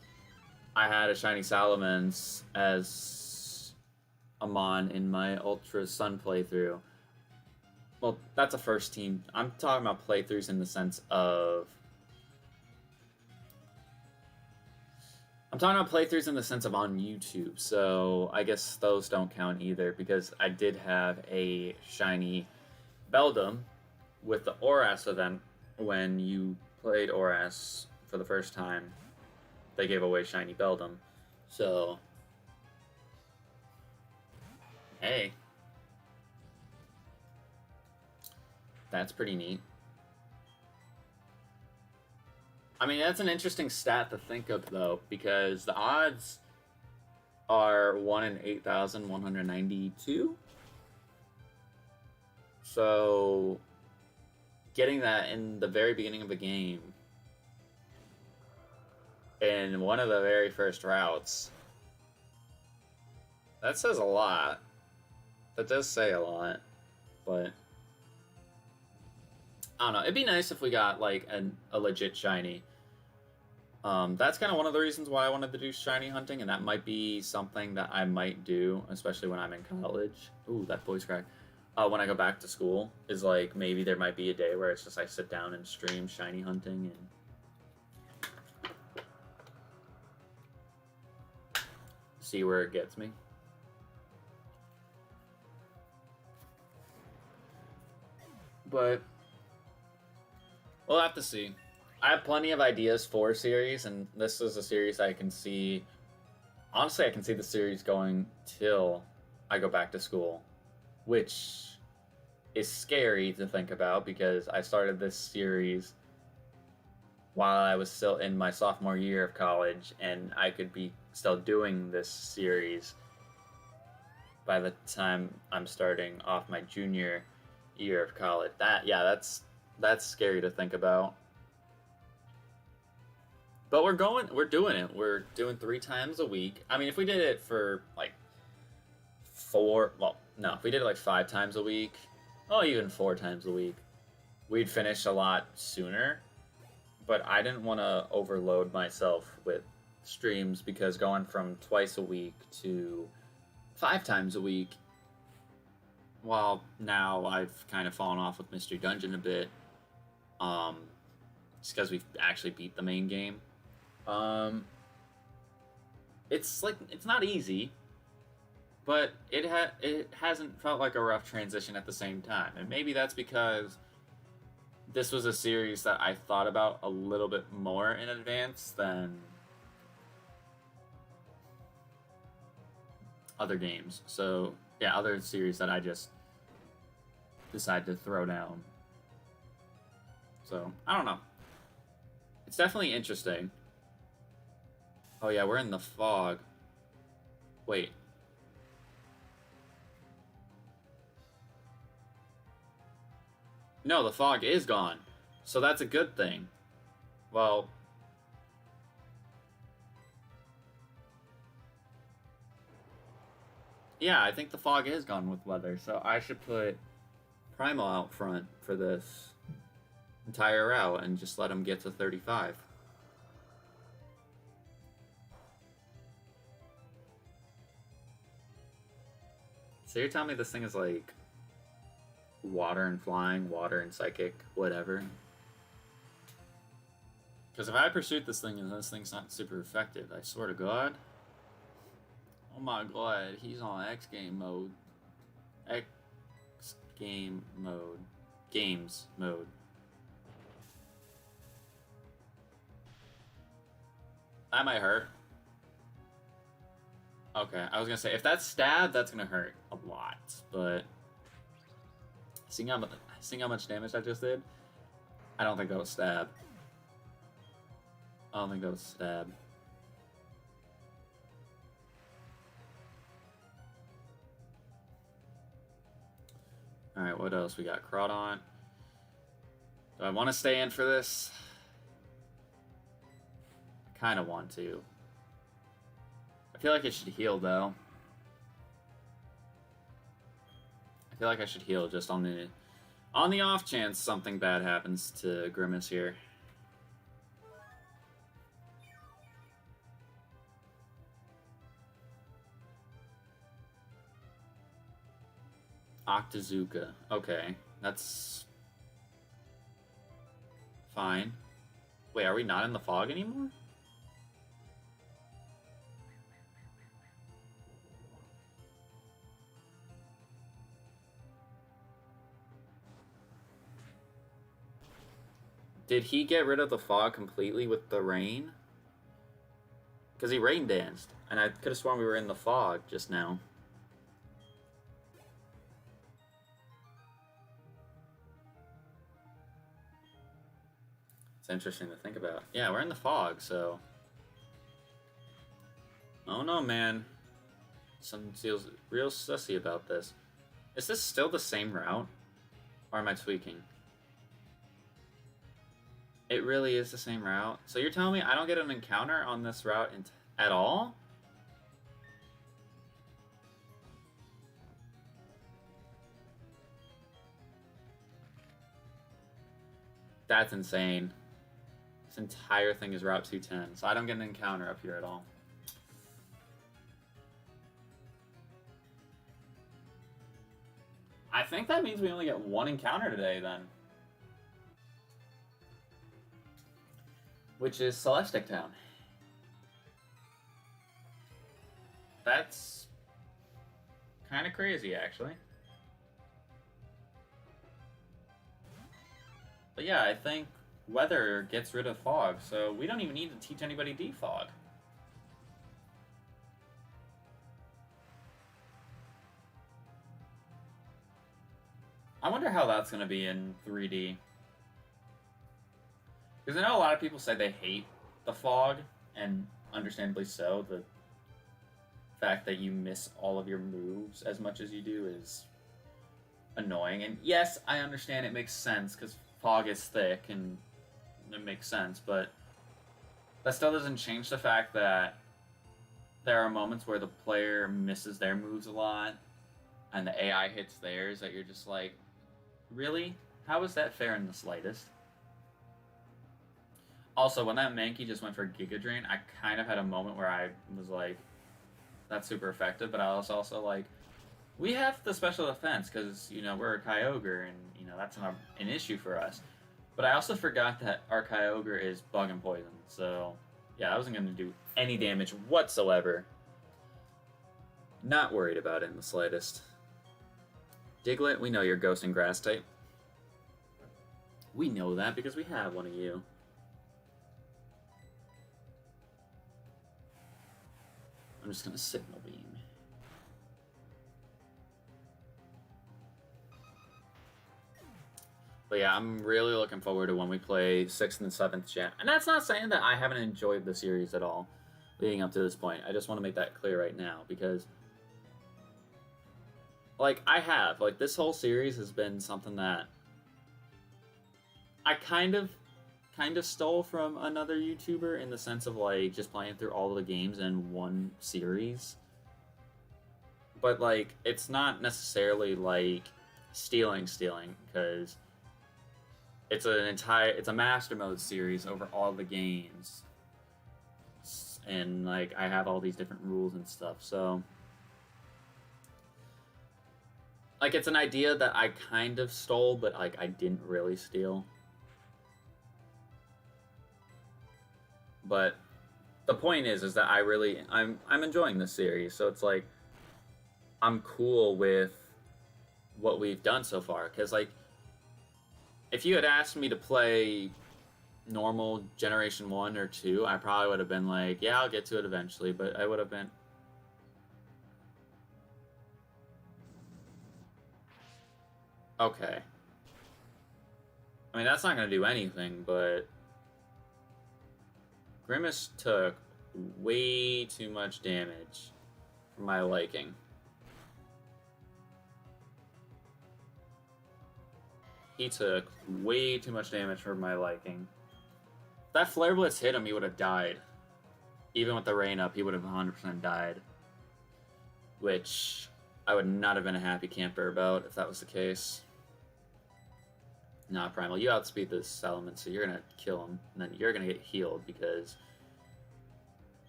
I had a shiny Salamence as a Mon in my Ultra Sun playthrough. Well, that's a first team. I'm talking about playthroughs in the sense of... I'm talking about playthroughs in the sense of on YouTube, so I guess those don't count either, because I did have a shiny Beldum with the Oras event when you played Oras for the first time. They gave away shiny Beldum, so... Hey. That's pretty neat. I mean, that's an interesting stat to think of, though, because the odds are 1 in 8,192. So, getting that in the very beginning of a game, in one of the very first routes, that says a lot. That does say a lot, but... I don't know. It'd be nice if we got, like, a legit shiny. That's kind of one of the reasons why I wanted to do shiny hunting, and that might be something that I might do, especially when I'm in college. Ooh, that voice crack. When I go back to school, is, like, maybe there might be a day where it's just I sit down and stream shiny hunting and see where it gets me. But... we'll have to see. I have plenty of ideas for series, and this is a series I can see... honestly, I can see the series going till I go back to school, which is scary to think about because I started this series while I was still in my sophomore year of college, and I could be still doing this series by the time I'm starting off my junior year of college. That's scary to think about. But we're doing it. We're doing 3 times a week. I mean, if we did it for like if we did it like 5 times a week, even 4 times a week, we'd finish a lot sooner. But I didn't want to overload myself with streams because going from twice a week to 5 times a week, well, now I've kind of fallen off with Mystery Dungeon a bit. Just because we've actually beat the main game. It's not easy, but it hasn't felt like a rough transition at the same time. And maybe that's because this was a series that I thought about a little bit more in advance than other games. So, yeah, other series that I just decided to throw down. So, I don't know. It's definitely interesting. Oh yeah, we're in the fog. Wait. No, the fog is gone. So that's a good thing. Well... yeah, I think the fog is gone with weather, so I should put Primal out front for this entire route and just let him get to 35. So you're telling me this thing is like water and flying, water and psychic, whatever? Because if I pursued this thing and this thing's not super effective, I swear to God. Oh my God, he's on X game mode. X game mode. Games mode. That might hurt. Okay, I was gonna say, if that's stab, that's gonna hurt a lot, but seeing how much damage I just did, I don't think that was stab. I don't think that was stab. Alright, what else? We got Crawdon. Do I want to stay in for this? I kind of want to. I feel like it should heal, though. I I feel like I should heal just on the off chance something bad happens to Grimace here. Octazooka. Okay, that's fine. Wait, are we not in the fog anymore? Did he get rid of the fog completely with the rain? Because he rain danced, and I could have sworn we were in the fog just now. It's interesting to think about. Yeah, we're in the fog, so... Oh no, man. Someone feels real sussy about this. Is this still the same route? Or am I tweaking? It really is the same route. So you're telling me I don't get an encounter on this route at all? That's insane. This entire thing is Route 210, so I don't get an encounter up here at all. I think that means we only get one encounter today, then. Which is Celestic Town. That's kind of crazy, actually. But yeah, I think weather gets rid of fog, so we don't even need to teach anybody defog. I wonder how that's going to be in 3D. Because I know a lot of people say they hate the fog, and understandably so. The fact that you miss all of your moves as much as you do is annoying. And yes, I understand it makes sense, because fog is thick, and it makes sense, but that still doesn't change the fact that there are moments where the player misses their moves a lot, and the AI hits theirs, that you're just like, really? How is that fair in the slightest? Also, when that Mankey just went for Giga Drain, I kind of had a moment where I was like, that's super effective, but I was also like, we have the special defense because, you know, we're a Kyogre, and, you know, that's an issue for us. But I also forgot that our Kyogre is Bug and Poison, so, yeah, I wasn't going to do any damage whatsoever. Not worried about it in the slightest. Diglett, we know you're Ghost and Grass type. We know that because we have one of you. I'm just gonna Signal Beam. But yeah, I'm really looking forward to when we play 6th and 7th gen. And that's not saying that I haven't enjoyed the series at all leading up to this point. I just want to make that clear right now because, like, I have. Like, this whole series has been something that I kind of stole from another YouTuber in the sense of, like, just playing through all of the games in one series. But, like, it's not necessarily, like, stealing, because it's a Mastermode series over all the games. And, like, I have all these different rules and stuff, so... Like, it's an idea that I kind of stole, but, like, I didn't really steal. But the point is that I'm enjoying this series, so it's like I'm cool with what we've done so far. Because, like, if you had asked me to play normal Generation 1 or 2, I probably would have been like, yeah, I'll get to it eventually, but I would have been... Okay. I mean, that's not going to do anything, but... Grimace took way too much damage for my liking. He took way too much damage for my liking. If that Flare Blitz hit him, he would have died. Even with the rain up, he would have 100% died. Which I would not have been a happy camper about if that was the case. Nah, Primal, you outspeed this element, so you're gonna kill him, and then you're gonna get healed because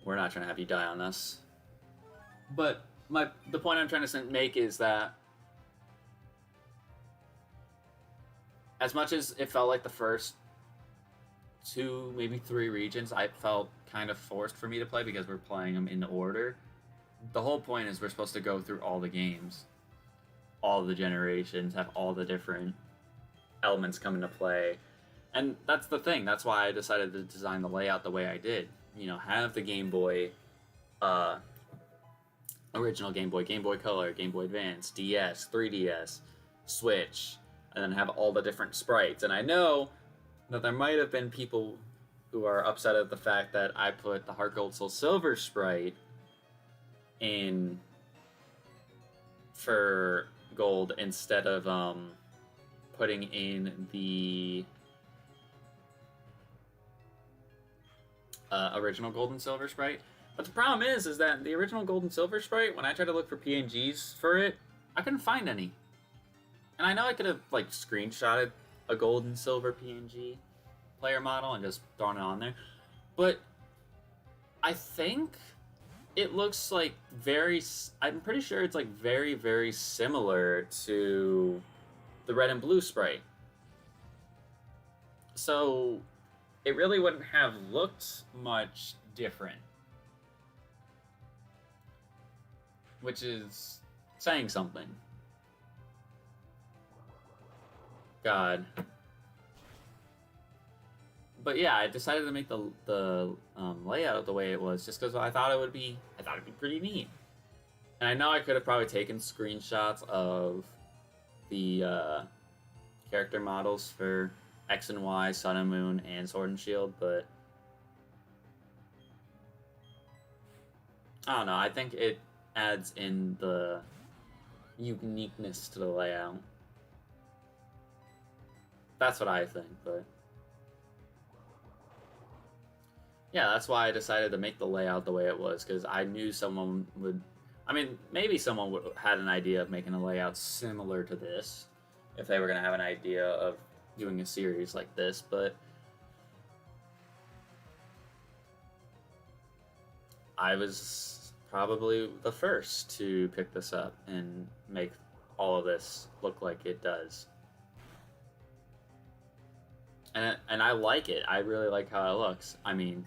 we're not trying to have you die on us. But the point I'm trying to make is that as much as it felt like the first 2, maybe 3 regions, I felt kind of forced for me to play because we're playing them in order. The whole point is we're supposed to go through all the games, all the generations, have all the different elements come into play. And that's the thing. That's why I decided to design the layout the way I did. You know, have the Game Boy, original Game Boy, Game Boy Color, Game Boy Advance, DS, 3DS, Switch, and then have all the different sprites. And I know that there might have been people who are upset at the fact that I put the Heart Gold Soul Silver sprite in for gold instead of putting in the original gold and silver sprite. But the problem is that the original gold and silver sprite, when I tried to look for PNGs for it, I couldn't find any. And I know I could have like screenshotted a gold and silver PNG player model and just thrown it on there, but I think it looks like I'm pretty sure it's like very, very similar to the red and blue sprite. So it really wouldn't have looked much different, which is saying something. God. But yeah, I decided to make the layout the way it was just because I thought it'd be pretty neat. And I know I could have probably taken screenshots of the character models for X and Y, Sun and Moon, and Sword and Shield, but I don't know. I think it adds in the uniqueness to the layout. That's what I think, but yeah, that's why I decided to make the layout the way it was, because I knew someone would... I mean, maybe someone had an idea of making a layout similar to this, if they were going to have an idea of doing a series like this, but I was probably the first to pick this up and make all of this look like it does. And I like it. I really like how it looks. I mean,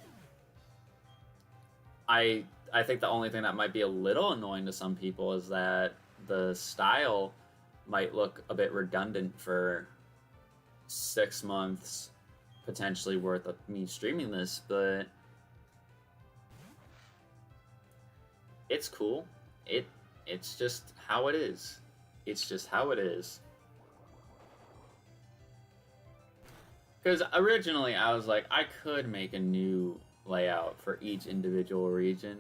I think the only thing that might be a little annoying to some people is that the style might look a bit redundant for 6 months potentially worth of me streaming this, but it's cool. It's just how it is. It's just how it is. Because originally I was like, I could make a new layout for each individual region.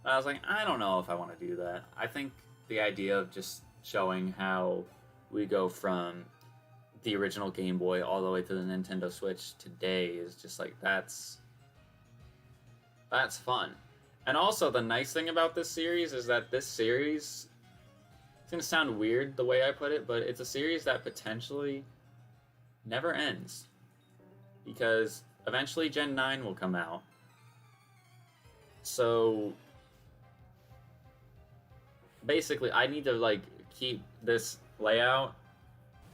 But I was like, I don't know if I want to do that. I think the idea of just showing how we go from the original Game Boy all the way to the Nintendo Switch today is just like, that's fun. And also the nice thing about this series is that this series, it's going to sound weird the way I put it, but it's a series that potentially never ends. Because eventually Gen 9 will come out. So basically I need to like keep this layout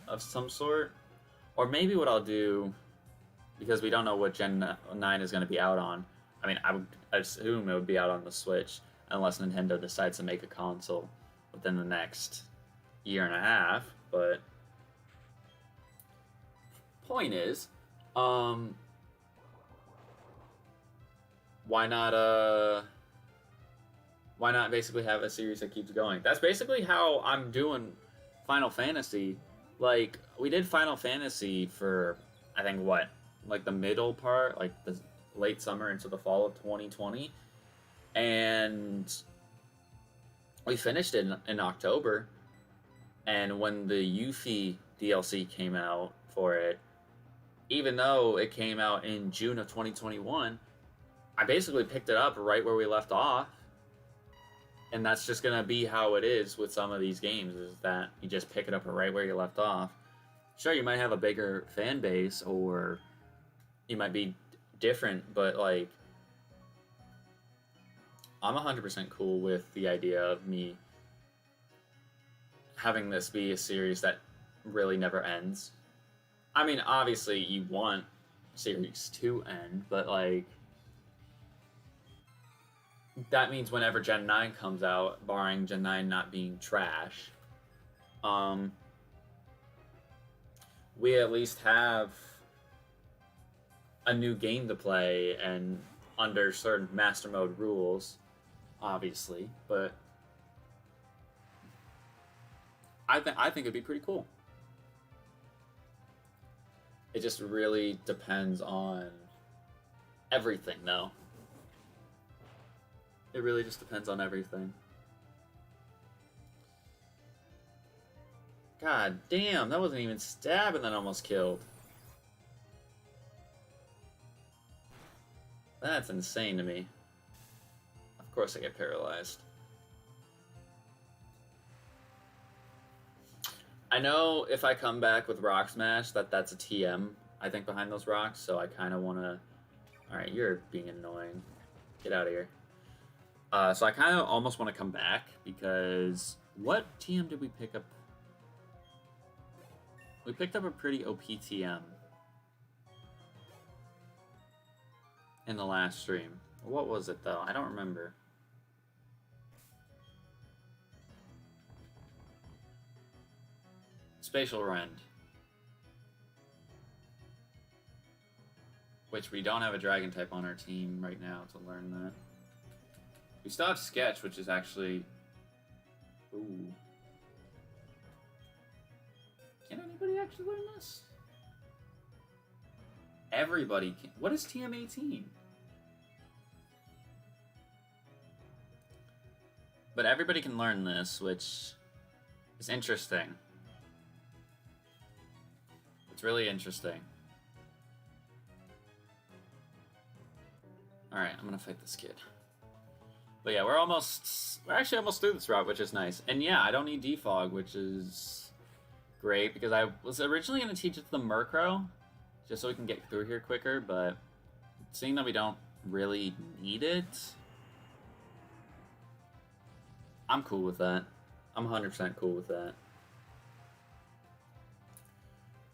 of some sort. Or maybe what I'll do, because we don't know what Gen 9 is going to be out on. I mean, I would assume it would be out on the Switch, unless Nintendo decides to make a console within the next year and a half. But point is, why not basically have a series that keeps going? That's basically how I'm doing Final Fantasy. Like, we did Final Fantasy for, I think, what? Like, the middle part, like, the late summer into the fall of 2020. And we finished it in October. And when the Yuffie DLC came out for it, even though it came out in June of 2021, I basically picked it up right where we left off. And that's just gonna be how it is with some of these games, is that you just pick it up right where you left off. Sure, you might have a bigger fan base, or you might be different, but like, I'm 100% cool with the idea of me having this be a series that really never ends. I mean, obviously, you want series to end, but like, that means whenever Gen 9 comes out, barring Gen 9 not being trash, we at least have a new game to play, and under certain Mastermode rules, obviously, but I think it'd be pretty cool. It just really depends on everything, though. It really just depends on everything. God damn, that wasn't even stabbing that almost killed. That's insane to me. Of course I get paralyzed. I know if I come back with Rock Smash, that's a TM, I think, behind those rocks, so I kind of want to... Alright, you're being annoying. Get out of here. So I kind of almost want to come back, because... What TM did we pick up? We picked up a pretty OP TM in the last stream. What was it, though? I don't remember. Spatial Rend. Which we don't have a Dragon type on our team right now to learn that. We still have Sketch, which is actually... Ooh. Can anybody actually learn this? Everybody can. What is TM18? But everybody can learn this, which is interesting. It's really interesting. Alright, I'm gonna fight this kid. But yeah, we're actually almost through this route, which is nice. And yeah, I don't need defog, which is great, because I was originally going to teach it to the Murkrow, just so we can get through here quicker, but seeing that we don't really need it, I'm cool with that. I'm 100% cool with that.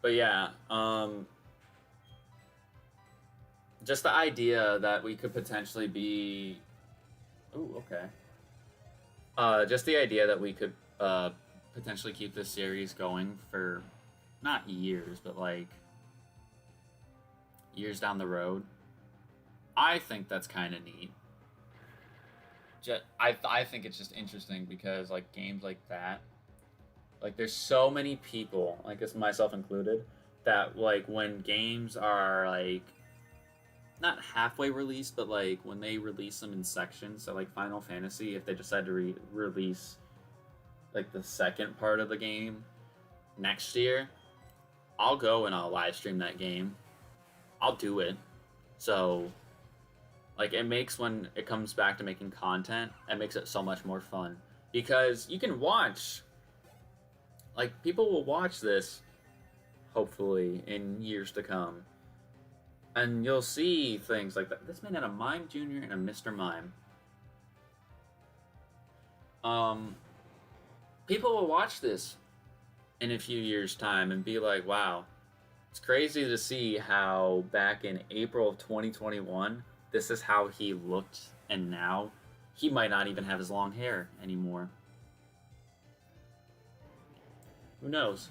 But yeah, just the idea that we could potentially be... Ooh, okay. Just the idea that we could potentially keep this series going for not years, but like years down the road. I think that's kind of neat. I think it's just interesting because like games like that, like there's so many people, like it's myself included, that like when games are like not halfway released, but like when they release them in sections, so like Final Fantasy, if they decide to release like the second part of the game next year, I'll go and I'll live stream that game. I'll do it. So like it makes, when it comes back to making content, it makes it so much more fun, because you can watch, like people will watch this hopefully in years to come. And you'll see things like that. This man had a Mime Jr. and a Mr. Mime. People will watch this in a few years' time and be like, wow, it's crazy to see how back in April of 2021, this is how he looked, and now he might not even have his long hair anymore. Who knows?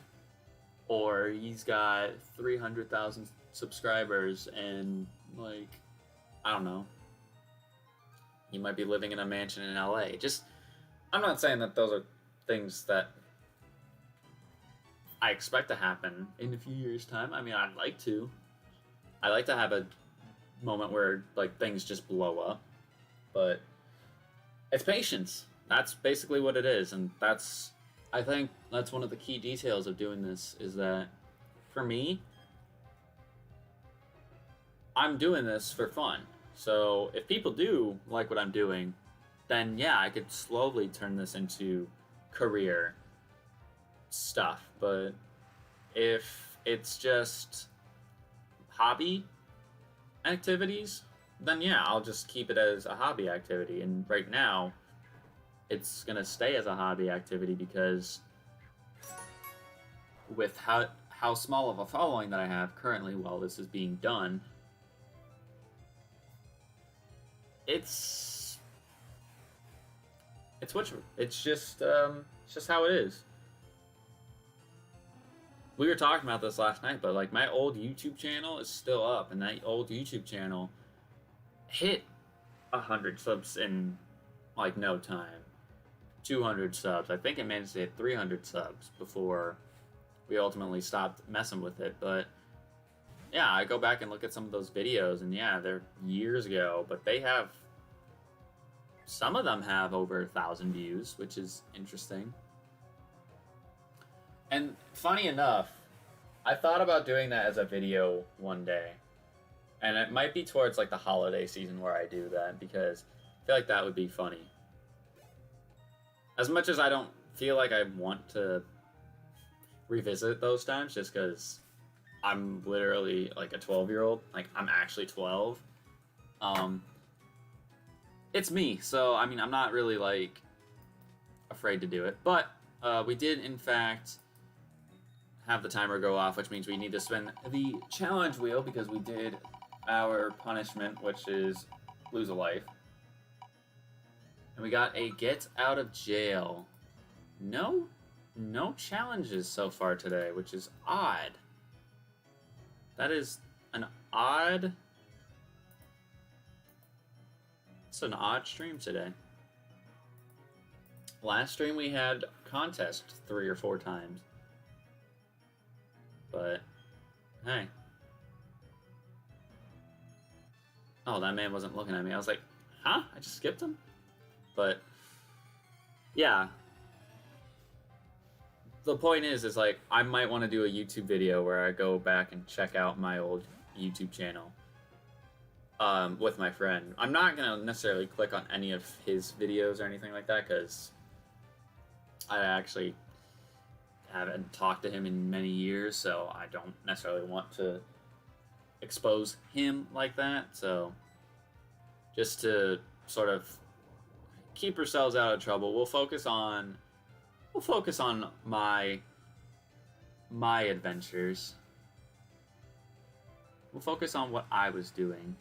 Or he's got 300,000 subscribers and like, I don't know, he might be living in a mansion in LA. Just, I'm not saying that those are things that I expect to happen in a few years' time. I mean, I'd like to have a moment where like things just blow up, but it's patience. That's basically what it is. And I think that's one of the key details of doing this, is that for me, I'm doing this for fun. So if people do like what I'm doing, then yeah, I could slowly turn this into career stuff. But if it's just hobby activities, then yeah, I'll just keep it as a hobby activity. And right now, it's gonna stay as a hobby activity because with how small of a following that I have currently while this is being done, it's it's just how it is. We were talking about this last night, but like my old YouTube channel is still up, and that old YouTube channel hit 100 subs in like no time. 200 subs. I think it managed to hit 300 subs before we ultimately stopped messing with it. But yeah, I go back and look at some of those videos, and yeah, they're years ago, but they have, some of them have over 1,000 views, which is interesting. And funny enough, I thought about doing that as a video one day. And it might be towards like the holiday season where I do that, because I feel like that would be funny. As much as I don't feel like I want to revisit those times, just because I'm literally like a 12-year-old. Like, I'm actually 12. It's me, so I mean, I'm not really like afraid to do it. But we did, in fact, have the timer go off, which means we need to spin the challenge wheel because we did our punishment, which is lose a life. And we got a get out of jail. No challenges so far today, which is odd. That is an odd... It's an odd stream today. Last stream we had contest 3 or 4 times. But, hey. Oh, that man wasn't looking at me. I was like, huh? I just skipped him? But, yeah. The point is like, I might want to do a YouTube video where I go back and check out my old YouTube channel with my friend. I'm not going to necessarily click on any of his videos or anything like that, because I actually haven't talked to him in many years, so I don't necessarily want to expose him like that. So, just to sort of keep ourselves out of trouble, we'll focus on my adventures. We'll focus on what I was doing.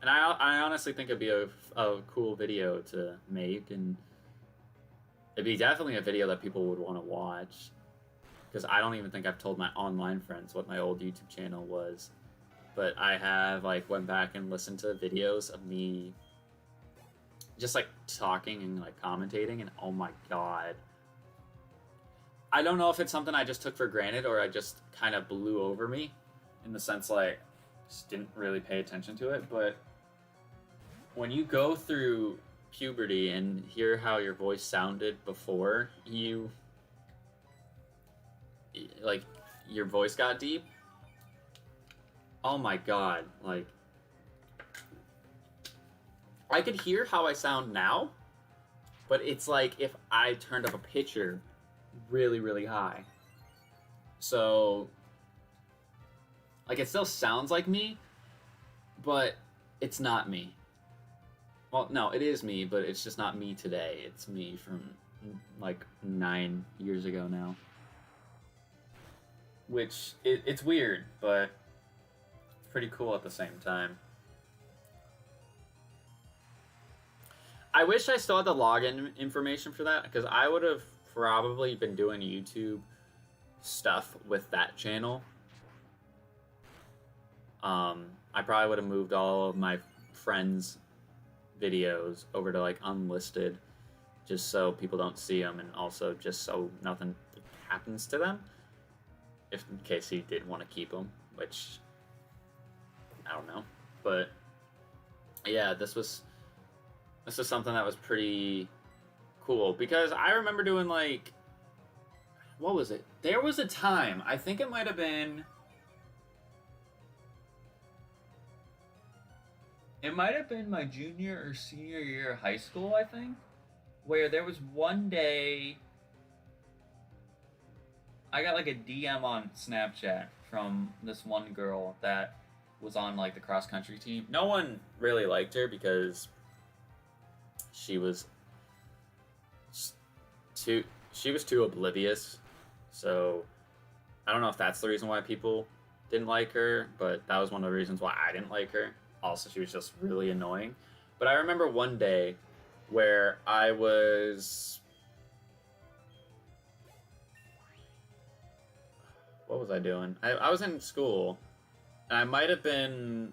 And I honestly think it'd be a cool video to make, and it'd be definitely a video that people would want to watch. Because I don't even think I've told my online friends what my old YouTube channel was. But I have, like, went back and listened to videos of me just, like, talking and, like, commentating, and oh my god. I don't know if it's something I just took for granted or I just kind of blew over me, in the sense, like, just didn't really pay attention to it, but when you go through puberty and hear how your voice sounded before you, like, your voice got deep, oh my god, like, I could hear how I sound now, but it's like if I turned up a pitcher really, really high. So, like, it still sounds like me, but it's not me. Well, no, it is me, but it's just not me today. It's me from, like, 9 years ago now. Which, it's weird, but it's pretty cool at the same time. I wish I still had the login information for that, because I would have probably been doing YouTube stuff with that channel. I probably would have moved all of my friends' videos over to, like, unlisted, just so people don't see them, and also just so nothing happens to them, if in case he did want to keep them, which I don't know. But yeah, this was something that was pretty cool, because I remember doing, like, what was it? There was a time, I think it might have been... It might have been my junior or senior year of high school, I think, where there was one day I got like a DM on Snapchat from this one girl that was on like the cross country team. No one really liked her because she was too oblivious. So I don't know if that's the reason why people didn't like her, but that was one of the reasons why I didn't like her. Also, she was just really annoying. But I remember one day where I was... What was I doing? I was in school, and I might have been...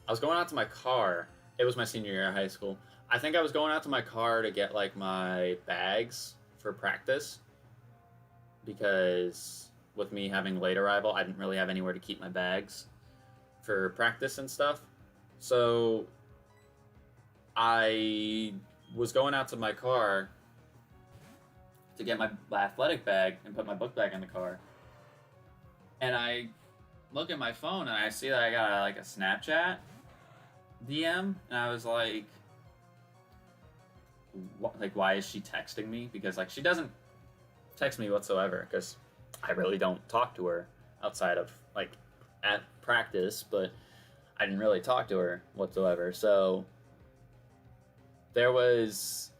I was going out to my car. It was my senior year of high school. I think I was going out to my car to get, like, my bags for practice. Because with me having late arrival, I didn't really have anywhere to keep my bags for practice and stuff. So I was going out to my car to get my athletic bag and put my book bag in the car. And I look at my phone and I see that I got like a Snapchat DM, and I was like, why is she texting me? Because like she doesn't text me whatsoever, because I really don't talk to her outside of like at practice, but I didn't really talk to her whatsoever. So there was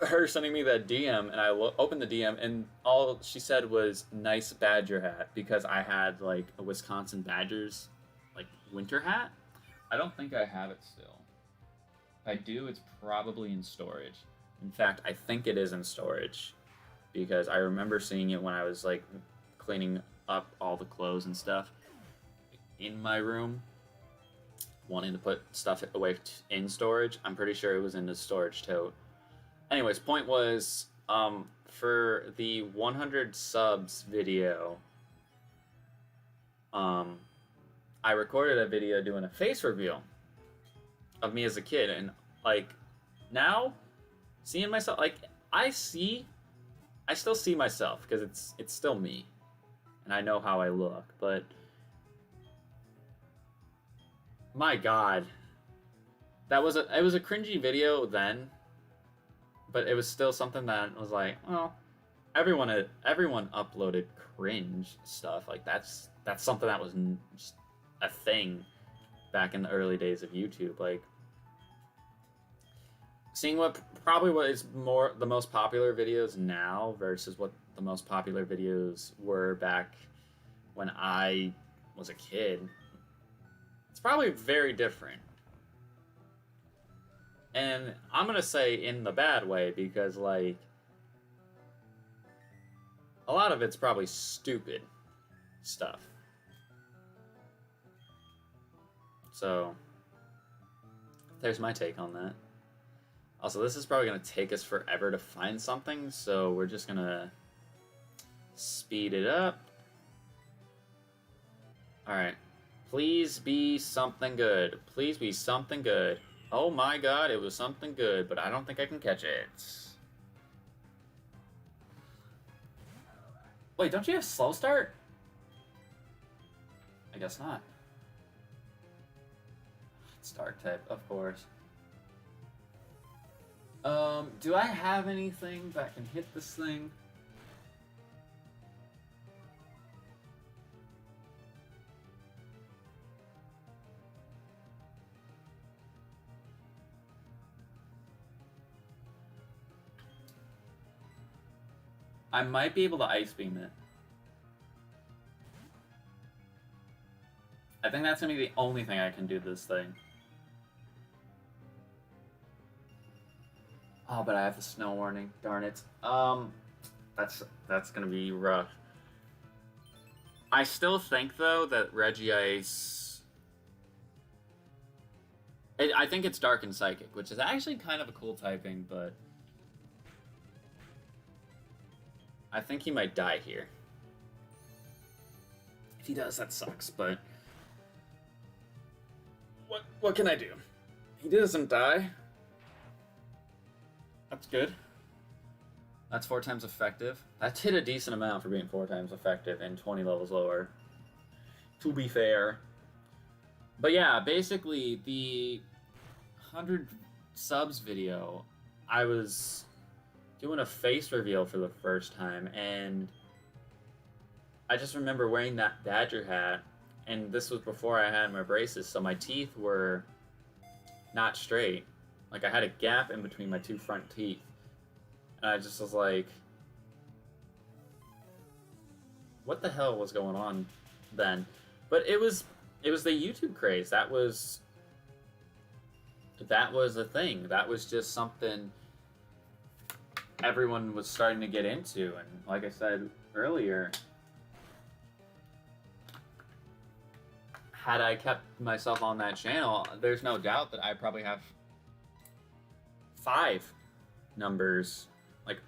her sending me that DM, and I opened the DM, and all she said was "nice Badger hat," because I had like a Wisconsin Badgers like winter hat. I don't think I have it still. If I do, it's probably in storage. In fact, I think it is in storage, because I remember seeing it when I was like cleaning up all the clothes and stuff in my room, wanting to put stuff away in storage. I'm pretty sure it was in the storage tote. Anyways, point was, for the 100 subs video, I recorded a video doing a face reveal of me as a kid, and like now seeing myself, like I still see myself, because it's still me and I know how I look, but my god, it was a cringy video then, but it was still something that was like, well, everyone uploaded cringe stuff. Like that's something that was just a thing back in the early days of YouTube. Like seeing what is the most popular videos now versus what the most popular videos were back when I was a kid, it's probably very different. And I'm gonna say in the bad way, because like a lot of it's probably stupid stuff. So there's my take on that. Also, this is probably gonna take us forever to find something, so we're just gonna speed it up. Alright. Please be something good. Please be something good. Oh my god, it was something good, but I don't think I can catch it. Wait, don't you have slow start? I guess not. It's dark type, of course. Do I have anything that can hit this thing? I might be able to ice beam it. I think that's gonna be the only thing I can do to this thing. Oh, but I have the snow warning. Darn it. That's gonna be rough. I still think though that Regice. I think it's Dark and Psychic, which is actually kind of a cool typing, but I think he might die here. If he does, that sucks, but what can I do? He doesn't die. That's good. That's 4 times effective. That did a decent amount for being 4 times effective and 20 levels lower, to be fair. But yeah, basically the 100 subs video, I was doing a face reveal for the first time, and I just remember wearing that badger hat, and this was before I had my braces, so my teeth were not straight. Like, I had a gap in between my 2 front teeth. And I just was like, what the hell was going on then? But it was the YouTube craze. That was a thing. That was just something everyone was starting to get into. And like I said earlier, had I kept myself on that channel, there's no doubt that I probably have 5 numbers, like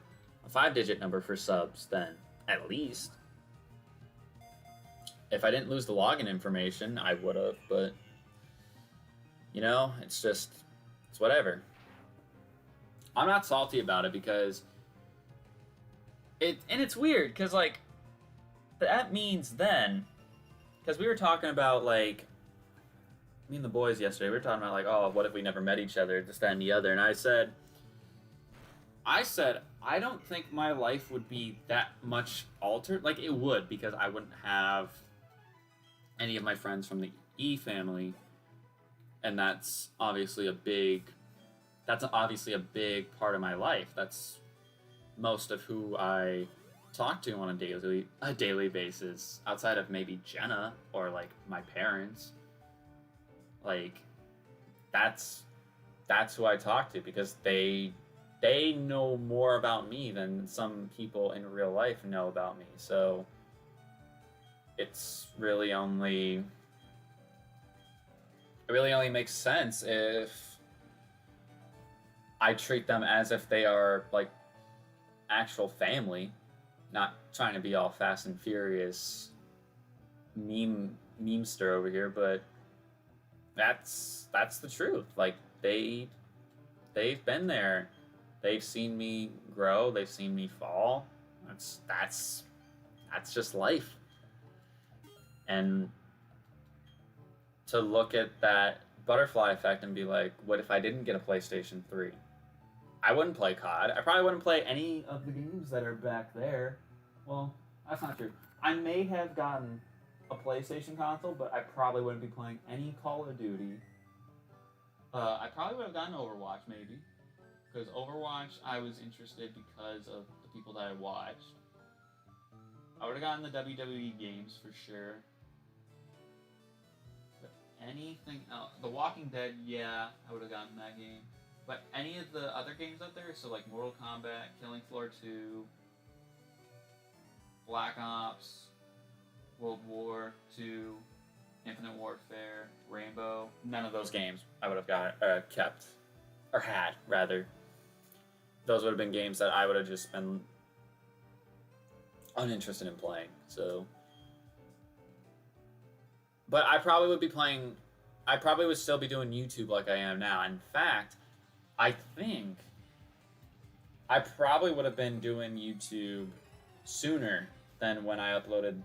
a 5-digit number for subs then, at least. If I didn't lose the login information, I would have, but you know, it's whatever. I'm not salty about it because it's weird because like that means then, because we were talking about like me and the boys yesterday, we were talking about like, oh, what if we never met each other, this, that, and the other, and I said I don't think my life would be that much altered. Like it would, because I wouldn't have any of my friends from the E family, and that's obviously a big part of my life. That's most of who I talk to on a daily basis, outside of maybe Jenna or like my parents. Like that's who I talk to, because they know more about me than some people in real life know about me. So it really only makes sense if I treat them as if they are like actual family, not trying to be all Fast and Furious memester over here, but that's the truth. Like they've been there. They've seen me grow, they've seen me fall. That's just life. And to look at that butterfly effect and be like, what if I didn't get a PlayStation 3? I wouldn't play COD. I probably wouldn't play any of the games that are back there. Well, that's not true. I may have gotten a PlayStation console, but I probably wouldn't be playing any Call of Duty. I probably would have gotten Overwatch, maybe. Because Overwatch, I was interested because of the people that I watched. I would have gotten the WWE games for sure. But anything else, The Walking Dead, yeah, I would have gotten that game. But any of the other games out there, so like Mortal Kombat, Killing Floor 2, Black Ops, World War 2, Infinite Warfare, Rainbow, none of those games I would have kept, or had, rather. Those would have been games that I would have just been uninterested in playing, so. But I probably would still be doing YouTube like I am now. In fact, I think I probably would have been doing YouTube sooner than when I uploaded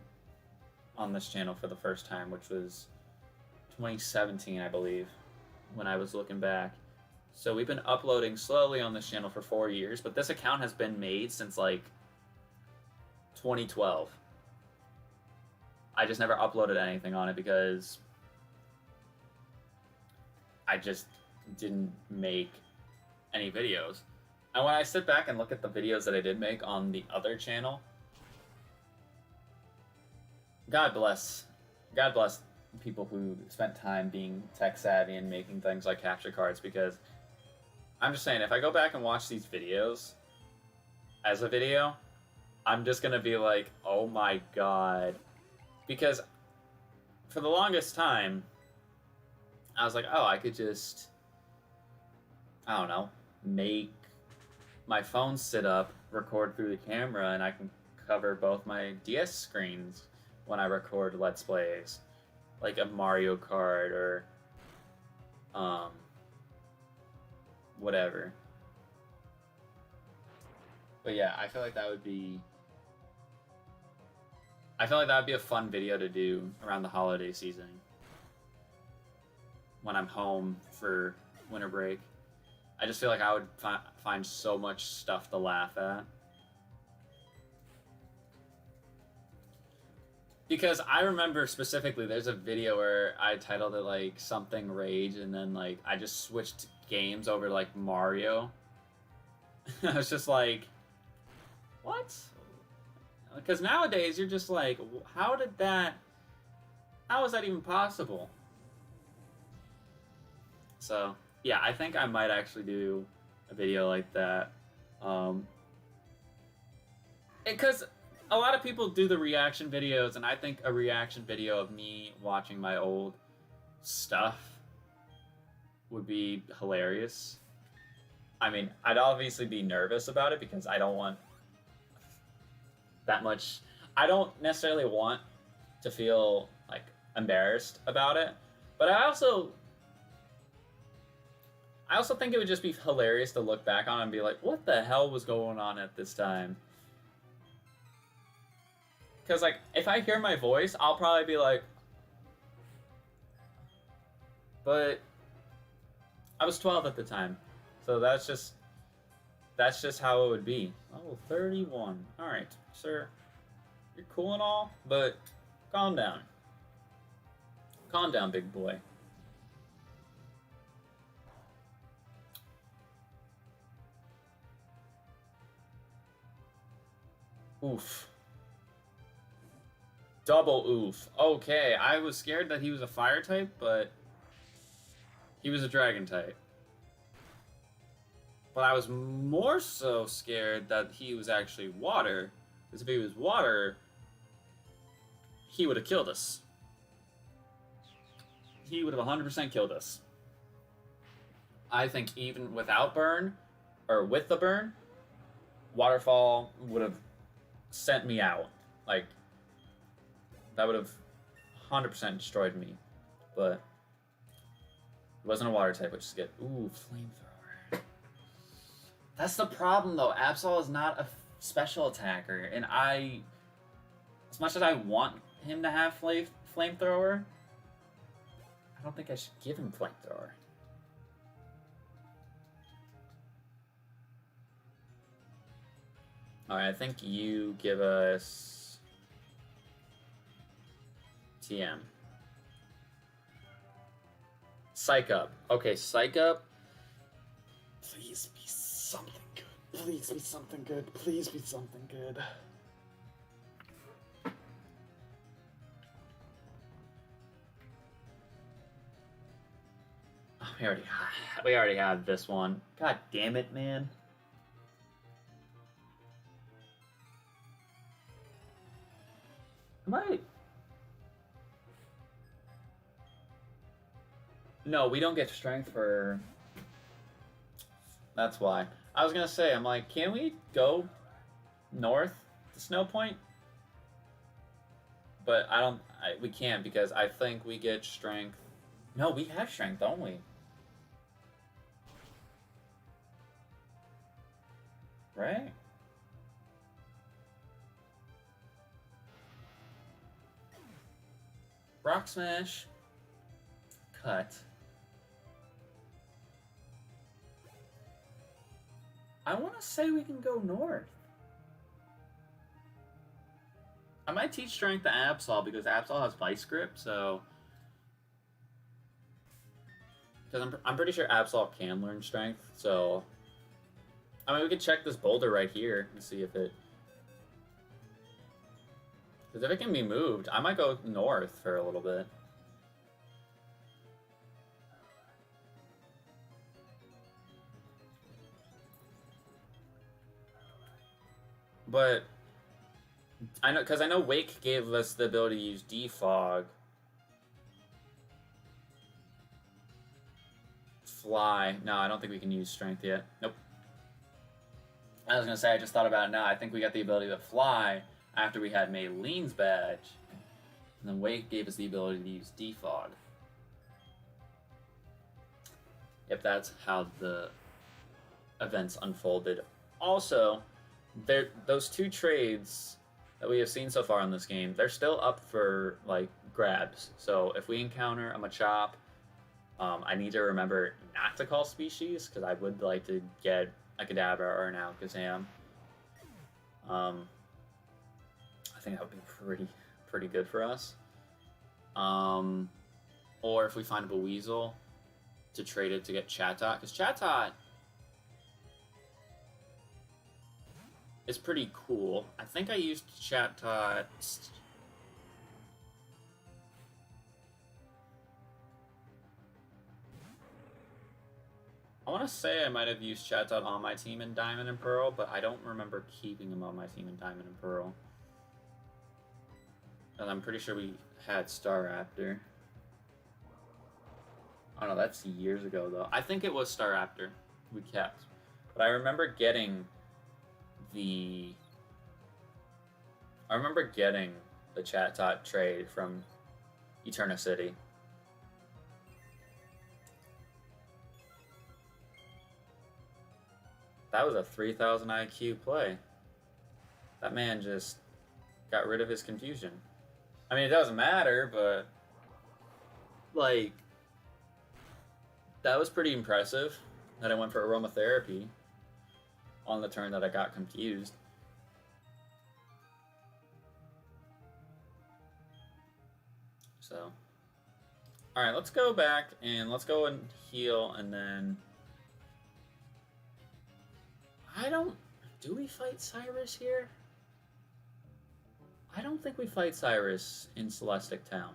on this channel for the first time, which was 2017, I believe, when I was looking back. So we've been uploading slowly on this channel for 4 years, but this account has been made since like 2012. I just never uploaded anything on it because I just didn't make any videos. And when I sit back and look at the videos that I did make on the other channel, God bless people who spent time being tech savvy and making things like capture cards, because I'm just saying, if I go back and watch these videos as a video, I'm just gonna be like, oh my god. Because for the longest time, I was like, oh, I could just, I don't know, make my phone sit up, record through the camera, and I can cover both my DS screens when I record Let's Plays, like a Mario Kart or whatever. But yeah, I feel like that would be. I feel like that would be a fun video to do around the holiday season when I'm home for winter break. I just feel like I would find so much stuff to laugh at. Because I remember specifically, there's a video where I titled it like something rage, and then like I just switched games over to like Mario. I was just like, what? Because nowadays you're just like, how is that even possible? So yeah, I think I might actually do a video like that. Because a lot of people do the reaction videos, and I think a reaction video of me watching my old stuff would be hilarious. I mean, I'd obviously be nervous about it because I don't want that much. I don't necessarily want to feel like embarrassed about it, but I also think it would just be hilarious to look back on and be like, what the hell was going on at this time? Because, like, if I hear my voice, I'll probably be like, but I was 12 at the time. So that's just how it would be. Oh, 31. All right, sir. You're cool and all, but calm down. Calm down, big boy. Oof. Double oof. Okay, I was scared that he was a fire type, but he was a dragon type. But I was more so scared that he was actually water, because if he was water, he would have killed us. He would have 100% killed us. I think even without burn, or with the burn, Waterfall would have sent me out. Like, that would have 100% destroyed me. But it wasn't a water type, which is good. Ooh, flamethrower. That's the problem, though. Absol is not a special attacker, and as much as I want him to have flamethrower, I don't think I should give him flamethrower. Alright, I think you give us TM. Psych Up. Okay, Psych Up. Please be something good. Please be something good. Please be something good. Oh, we already have this one. God damn it, man. Am I... No, we don't get strength for... That's why. I was gonna say, I'm like, can we go north to Snow Point? But we can't, because I think we get strength. No, we have strength, don't we? Right? Rock Smash. Cut. I want to say we can go north. I might teach strength to Absol, because Absol has Vice Grip, so... Because I'm pretty sure Absol can learn strength, so... I mean, we could check this boulder right here and see if it... Because if it can be moved, I might go north for a little bit. But I know, because I know Wake gave us the ability to use Defog. Fly. No, I don't think we can use Strength yet. Nope. I was gonna say, I just thought about it now. I think we got the ability to fly after we had Maylene's badge. And then Wake gave us the ability to use Defog. Yep, that's how the events unfolded. Also, those two trades that we have seen so far in this game, they're still up for like grabs. So if we encounter a Machop, I need to remember not to call species because I would like to get a Kadabra or an Alakazam. I think that would be pretty good for us. Or if we find a Weasel, to trade it to get Chatot, because Chatot is pretty cool. I think I used Chatot. I want to say I might have used Chatot on my team in Diamond and Pearl, but I don't remember keeping him on my team in Diamond and Pearl. And I'm pretty sure we had Staraptor. Oh no, that's years ago though. I think it was Staraptor we kept. But I remember getting the Chatot trade from Eterna City. That was a 3,000 IQ play. That man just got rid of his confusion. I mean, it doesn't matter, but like, that was pretty impressive that I went for aromatherapy on the turn that I got confused. So, all right, let's go back and let's go and heal, and then do we fight Cyrus here? I don't think we fight Cyrus in Celestic Town.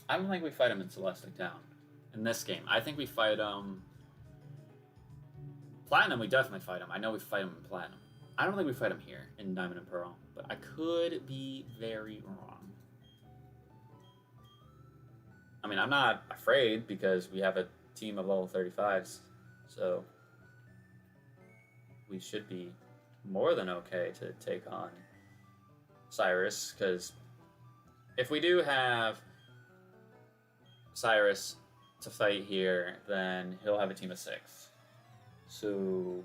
I don't think we fight him in Celestic Town in this game. I think we fight Platinum. We definitely fight him. I know we fight him in Platinum. I don't think we fight him here in Diamond and Pearl, but I could be very wrong. I mean, I'm not afraid because we have a team of level 35s, so we should be more than okay to take on Cyrus, because if we do have Cyrus to fight here, then he'll have a team of 6. So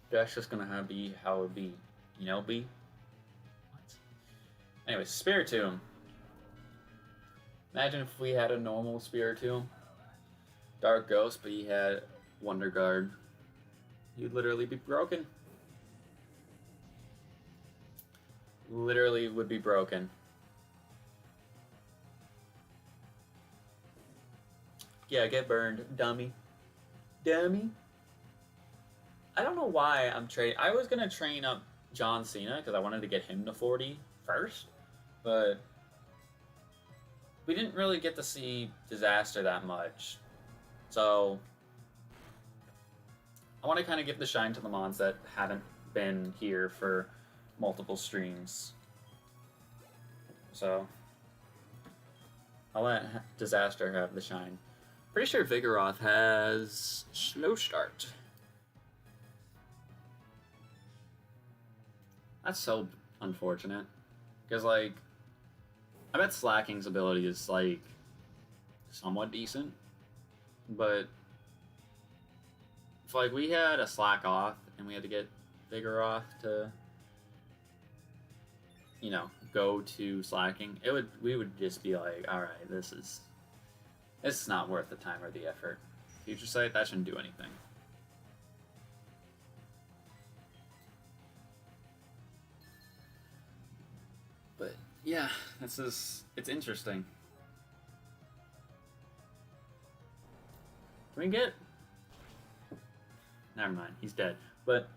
that's just gonna have be how it be, you know, be. What? Anyway, Spiritomb. Imagine if we had a normal Spiritomb, Dark Ghost, but he had Wonder Guard. He'd literally be broken. Literally would be broken. Yeah, get burned, dummy. Dummy. I don't know why I'm trading. I was gonna train up John Cena because I wanted to get him to 40 first, but we didn't really get to see Disaster that much. So I want to kind of give the shine to the mons that haven't been here for multiple streams. So I'll let Disaster have the shine. Pretty sure Vigoroth has slow start. That's so unfortunate. Because, like, I bet Slacking's ability is, like, somewhat decent. But if, like, we had a Slack off and we had to get Vigoroth to, you know, go to Slacking, we would just be like, alright, this is not worth the time or the effort. Future Sight, that shouldn't do anything. But yeah, it's interesting. Can we get? Never mind, he's dead. But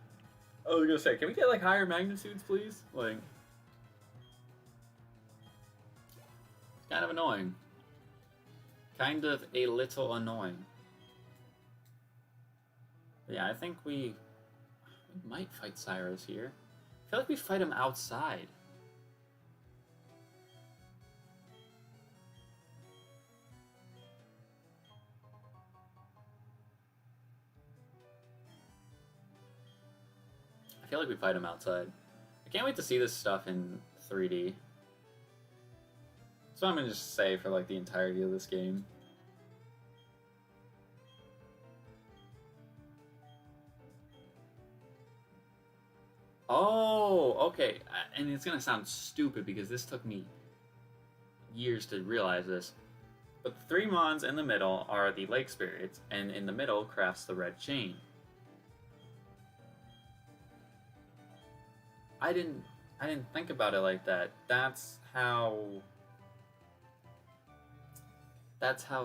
I was gonna say, can we get like higher magnitudes, please? Like, it's kind of annoying. Kind of a little annoying. But yeah, I think we might fight Cyrus here. I feel like we fight him outside. I feel like we fight him outside. I can't wait to see this stuff in 3D. So I'm gonna just say for like the entirety of this game. Oh, okay. And it's gonna sound stupid because this took me years to realize this. But the 3 mons in the middle are the lake spirits, and in the middle crafts the red chain. I didn't think about it like that. That's how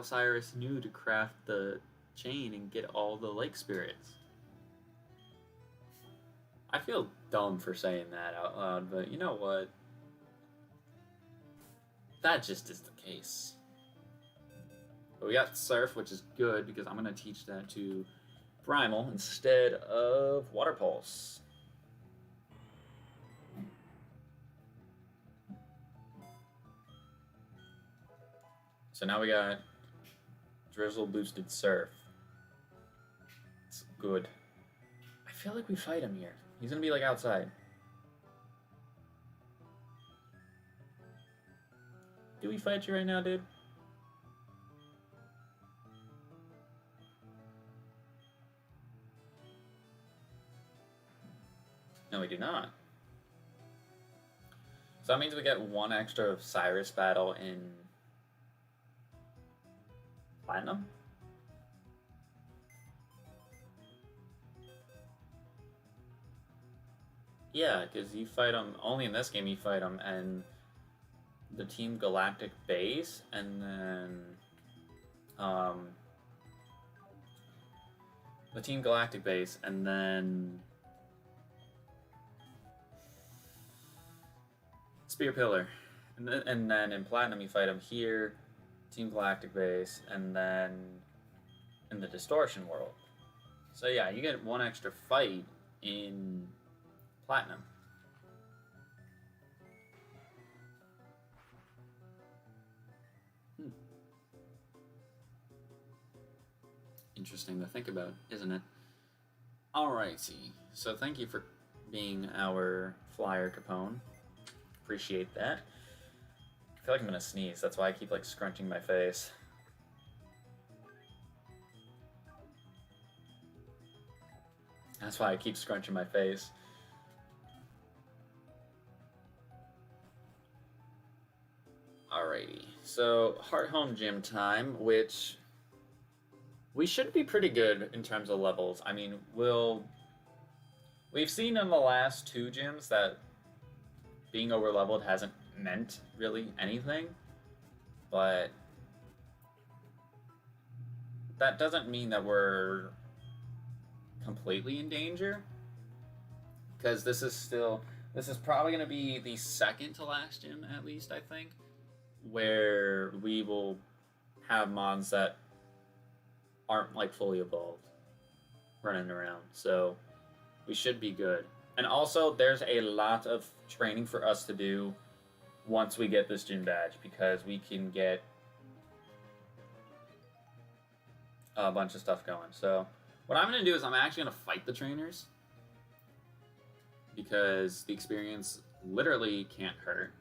Cyrus knew to craft the chain and get all the lake spirits. I feel dumb for saying that out loud, but you know what? That just is the case. But we got Surf, which is good because I'm going to teach that to Primal instead of Water Pulse. So now we got Drizzle boosted Surf. It's good. I feel like we fight him here. He's gonna be like outside. Do we fight you right now, dude? No, we do not. So that means we get 1 extra of Cyrus battle in Platinum? Yeah, because you fight them, only in this game you fight them, and the Team Galactic base, and then, the Team Galactic base, and then Spear Pillar. And then in Platinum you fight them here, Team Galactic base, and then in the Distortion world. So yeah, you get 1 extra fight in Platinum. Interesting to think about, isn't it? Alrighty, so thank you for being our flyer, Capone. Appreciate that. I feel like I'm gonna sneeze, that's why I keep like scrunching my face. That's why I keep scrunching my face. Alrighty, so Heart Home Gym time, which we should be pretty good in terms of levels. I mean, we've seen in the last 2 gyms that being over leveled hasn't meant really anything, but that doesn't mean that we're completely in danger, because this is probably going to be the second to last gym, at least I think, where we will have mons that aren't like fully evolved running around, so we should be good. And also there's a lot of training for us to do once we get this gym badge, because we can get a bunch of stuff going. So what I'm going to do is I'm actually going to fight the trainers, because the experience literally can't hurt.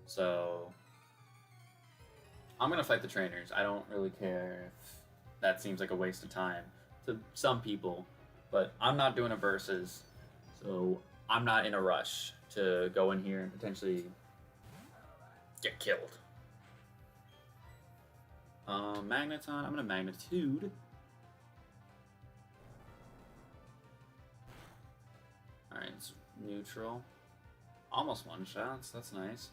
So I'm going to fight the trainers. I don't really care if that seems like a waste of time to some people, but I'm not doing a versus, so I'm not in a rush to go in here and potentially get killed. Magneton, I'm gonna Magnitude. Alright, it's neutral. Almost 1 shots, that's nice.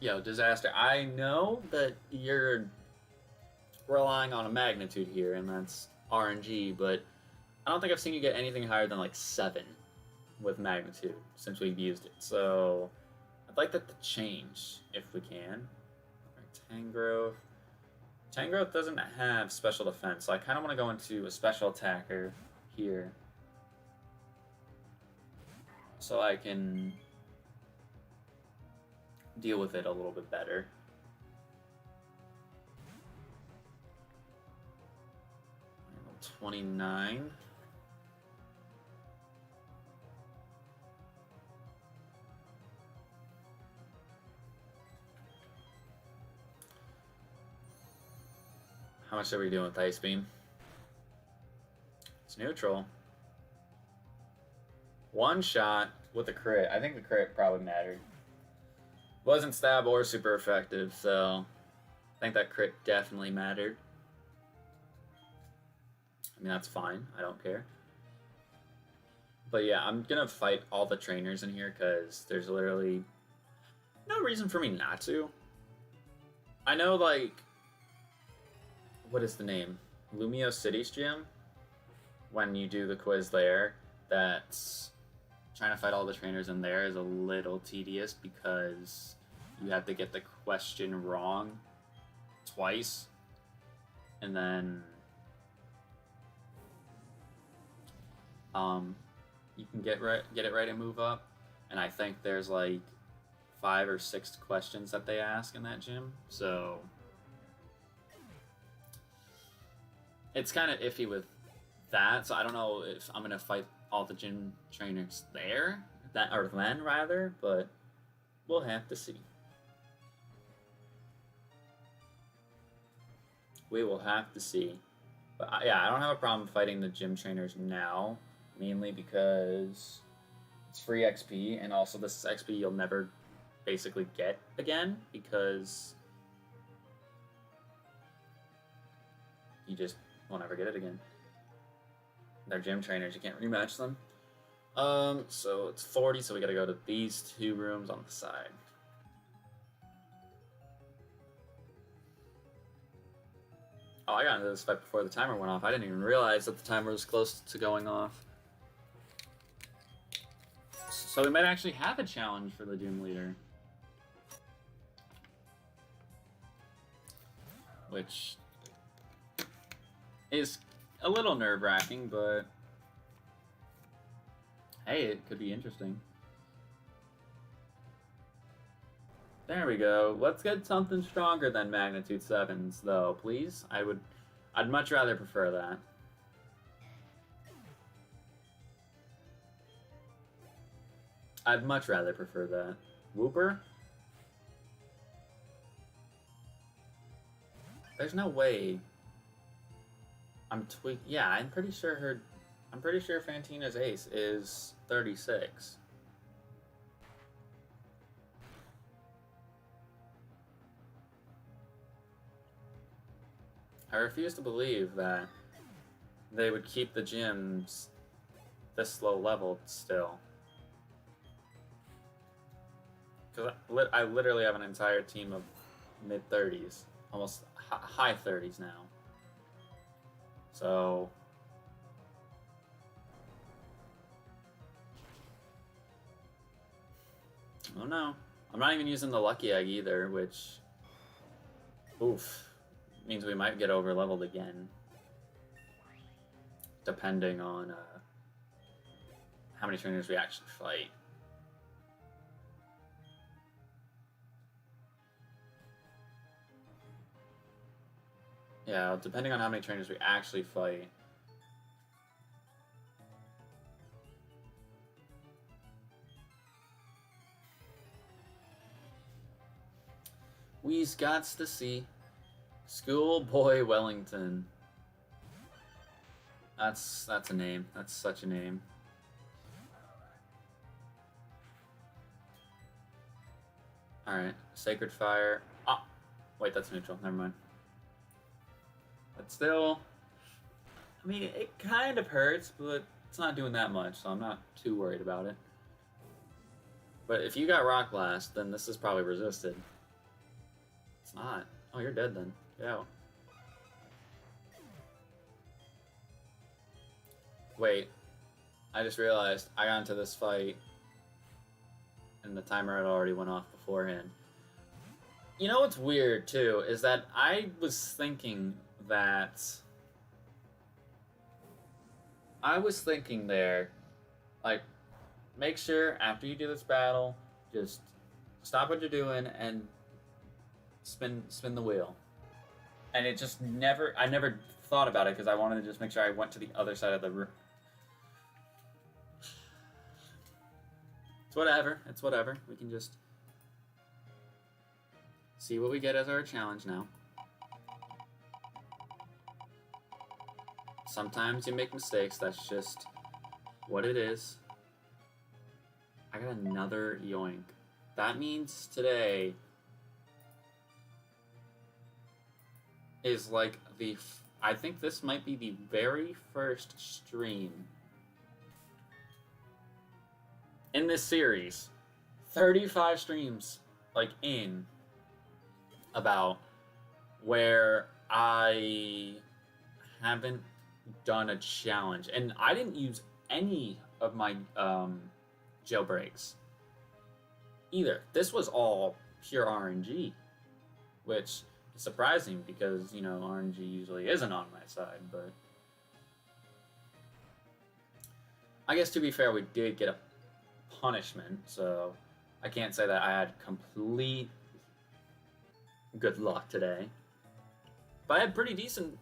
Yo, Disaster, I know that you're relying on a Magnitude here, and that's RNG, but I don't think I've seen you get anything higher than like 7 with Magnitude since we've used it. So I'd like that to change if we can. Tangrowth. Tangrowth doesn't have special defense, so I kind of want to go into a special attacker here, so I can deal with it a little bit better. Level 29. How much are we doing with Ice Beam? It's neutral. One shot with a crit. I think the crit probably mattered. Wasn't stab or super effective, so I think that crit definitely mattered. I mean, that's fine. I don't care. But yeah, I'm gonna fight all the trainers in here because there's literally no reason for me not to. I know, like, what is the name? Lumio City's gym? When you do the quiz there, that's trying to fight all the trainers in there is a little tedious because you have to get the question wrong twice. And then you can get it right and move up. And I think there's like 5 or 6 questions that they ask in that gym. So it's kind of iffy with that. So I don't know if I'm gonna fight all the gym trainers there, or then rather, but we'll have to see. We will have to see. But yeah, I don't have a problem fighting the gym trainers now, mainly because it's free XP, and also this is XP you'll never basically get again because you just won't ever get it again. They're gym trainers, you can't rematch them. So it's 40, so we gotta go to these 2 rooms on the side. Oh, I got into this fight before the timer went off. I didn't even realize that the timer was close to going off. So we might actually have a challenge for the gym leader. Which is a little nerve-wracking, but hey, it could be interesting. There we go. Let's get something stronger than magnitude 7s, though, please. I'd much rather prefer that. I'd much rather prefer that. Whooper? There's no way. Yeah, I'm pretty sure Fantina's ace is 36. I refuse to believe that they would keep the gyms this low level still. Because I literally have an entire team of mid-30s, almost high 30s now. So oh no, I'm not even using the lucky egg either, which means we might get over leveled again, depending on how many trainers we actually fight. Yeah, depending on how many trainers we actually fight. We's gots to see. Schoolboy Wellington. That's a name. That's such a name. Alright, Sacred Fire. Ah! Wait, that's neutral. Never mind. But still, I mean, it kind of hurts, but it's not doing that much, so I'm not too worried about it. But if you got Rock Blast, then this is probably resisted. It's not. Oh, you're dead then. Get out. Wait. I just realized I got into this fight and the timer had already went off beforehand. You know what's weird, too, is that I was thinking there, like, make sure after you do this battle, just stop what you're doing and spin the wheel. And it just I never thought about it because I wanted to just make sure I went to the other side of the room. It's whatever. We can just see what we get as our challenge now. Sometimes you make mistakes. That's just what it is. I got another yoink. That means today is like I think this might be the very first stream in this series. 35 streams, like, in about where I haven't done a challenge. And I didn't use any of my jailbreaks either. This was all pure RNG, which is surprising because, you know, RNG usually isn't on my side, but I guess to be fair, we did get a punishment, so I can't say that I had complete good luck today. But I had pretty decent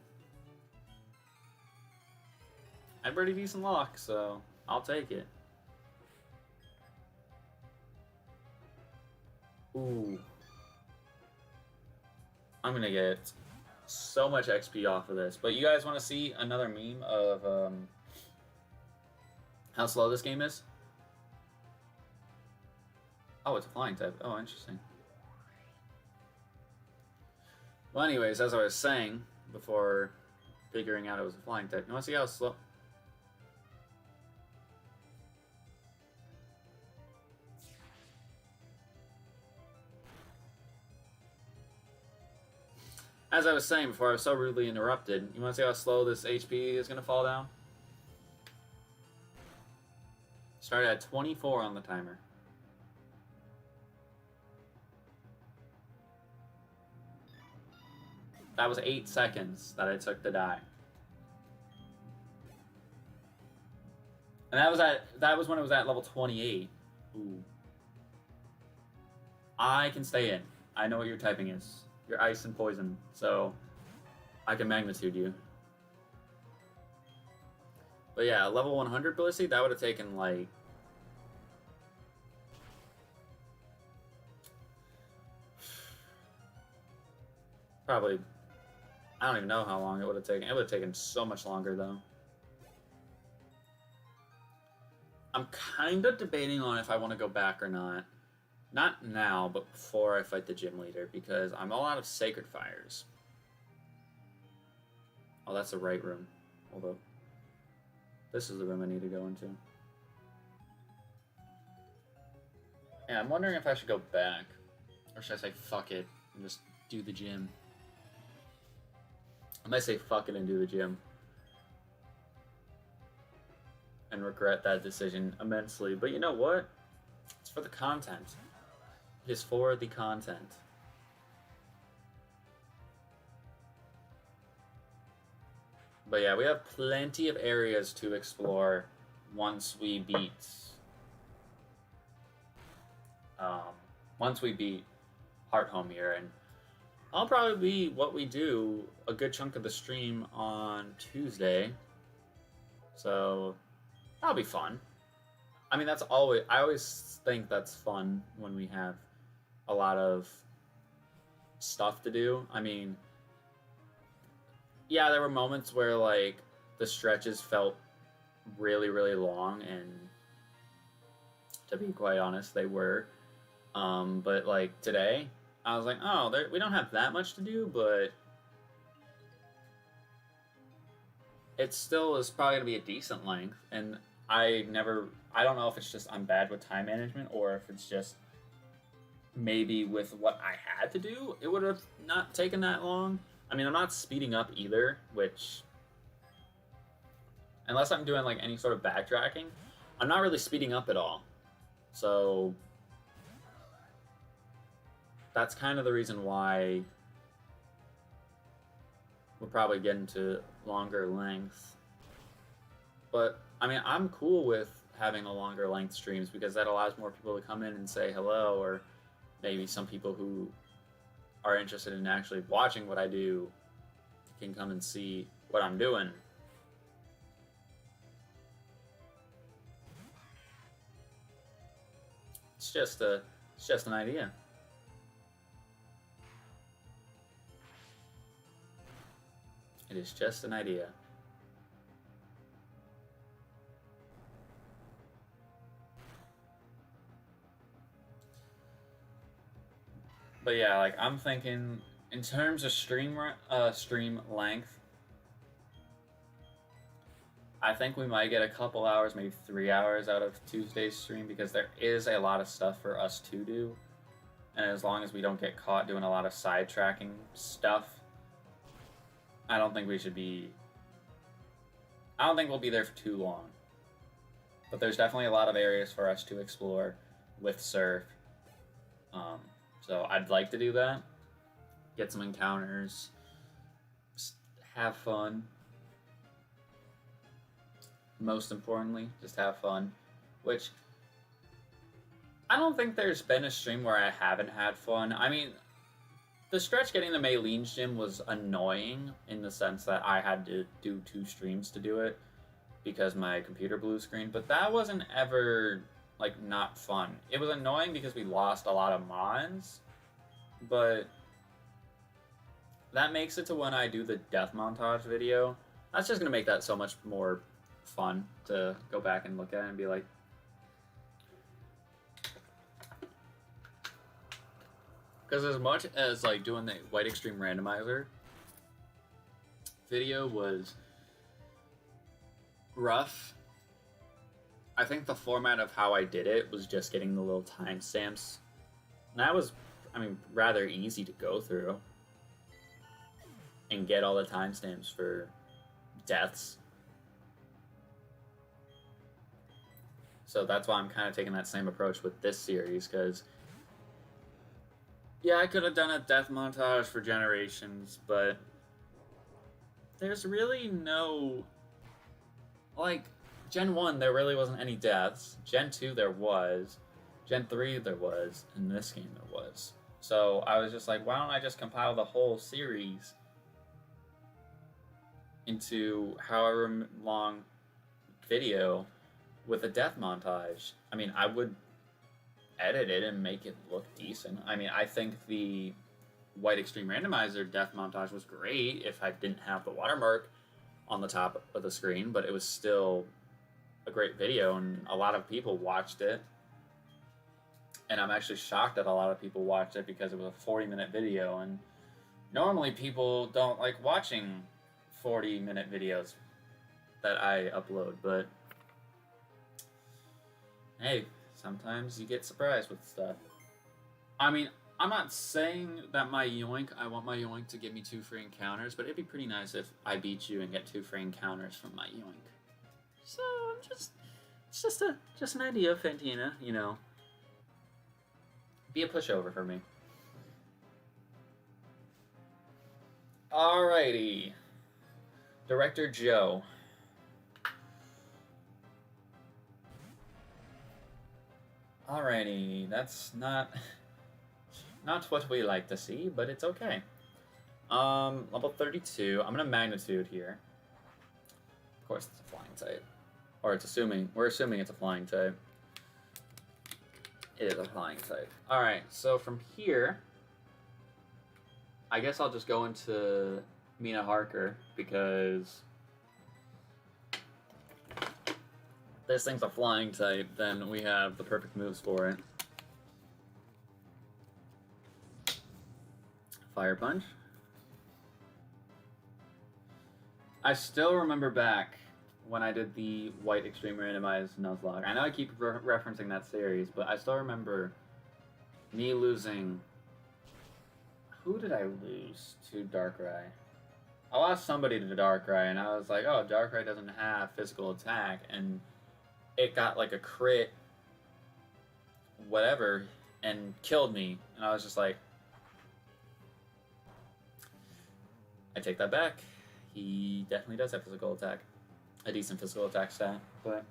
luck, so I'll take it. Ooh. I'm gonna get so much XP off of this. But you guys want to see another meme of how slow this game is? Oh, it's a flying type. Oh, interesting. Well, anyways, as I was saying before figuring out it was a flying type, you want to see how slow? As I was saying before I was so rudely interrupted, you want to see how slow this HP is going to fall down? Started at 24 on the timer. That was 8 seconds that it took to die. And that was when it was at level 28. Ooh. I can stay in. I know what your typing is. You're ice and poison, so I can magnitude you. But yeah, level 100 Blissey, that would have taken like probably, I don't even know how long it would have taken. It would have taken so much longer though. I'm kind of debating on if I want to go back or not. Not now, but before I fight the gym leader, because I'm all out of Sacred Fires. Oh, that's the right room. Hold up. This is the room I need to go into. Yeah, I'm wondering if I should go back. Or should I say fuck it and just do the gym? I might say fuck it and do the gym. And regret that decision immensely. But you know what? It's for the content. It is for the content. But yeah, we have plenty of areas to explore once we beat Heart Home here, and I'll probably be what we do a good chunk of the stream on Tuesday. So that'll be fun. I mean, I always think that's fun when we have a lot of stuff to do. I mean, yeah, there were moments where, like, the stretches felt really, really long, and to be quite honest, they were. But, like, today, I was like, oh, we don't have that much to do, but it still is probably going to be a decent length, and I don't know if it's just I'm bad with time management, or if it's just maybe with what I had to do, it would have not taken that long. I mean, I'm not speeding up either, which, unless I'm doing like any sort of backtracking, I'm not really speeding up at all. So that's kind of the reason why we're probably getting to longer length. But I mean, I'm cool with having a longer length streams because that allows more people to come in and say hello, or maybe some people who are interested in actually watching what I do can come and see what I'm doing. It's just an idea. It is just an idea. But yeah, like I'm thinking in terms of stream length, I think we might get a couple hours, maybe 3 hours out of Tuesday's stream because there is a lot of stuff for us to do. And as long as we don't get caught doing a lot of sidetracking stuff, I don't think we'll be there for too long. But there's definitely a lot of areas for us to explore with Surf. So I'd like to do that. Get some encounters. Just have fun. Most importantly, just have fun. Which, I don't think there's been a stream where I haven't had fun. I mean, the stretch getting the Maylene's gym was annoying in the sense that I had to do 2 streams to do it because my computer blue screen, but that wasn't ever, like, not fun. It was annoying because we lost a lot of mons, but that makes it to when I do the death montage video. That's just going to make that so much more fun to go back and look at and be like, because as much as like doing the White Extreme Randomizer video was rough, I think the format of how I did it was just getting the little timestamps. And that was, I mean, rather easy to go through and get all the timestamps for deaths. So that's why I'm kind of taking that same approach with this series, because yeah, I could have done a death montage for Generations, but there's really no, like, Gen 1, there really wasn't any deaths. Gen 2, there was. Gen 3, there was. In this game, there was. So I was just like, why don't I just compile the whole series into however long video with a death montage? I mean, I would edit it and make it look decent. I mean, I think the White Extreme Randomizer death montage was great if I didn't have the watermark on the top of the screen, but it was still a great video and a lot of people watched it. And I'm actually shocked that a lot of people watched it because it was a 40-minute video, and normally people don't like watching 40-minute videos that I upload, but hey, sometimes you get surprised with stuff. I mean, I'm not saying that my Yoink, I want my Yoink to give me 2 free encounters, but it'd be pretty nice if I beat you and get 2 free encounters from my Yoink. So, it's just an idea, Fantina, you know. Be a pushover for me. Alrighty. Director Joe. Alrighty, that's not what we like to see, but it's okay. Level 32. I'm gonna magnitude here. Of course, it's a flying type, or we're assuming it's a flying type. It is a flying type. All right, so from here, I guess I'll just go into Mina Harker because this thing's a flying type, then we have the perfect moves for it. Fire Punch. I still remember back when I did the White Extreme Randomized Nuzlocke. I know I keep referencing that series, but I still remember me losing... Who did I lose to Darkrai? I lost somebody to Darkrai, and I was like, oh, Darkrai doesn't have physical attack, and it got like a crit, whatever, and killed me. And I was just like, I take that back. He definitely does have physical attack. A decent physical attack stat, but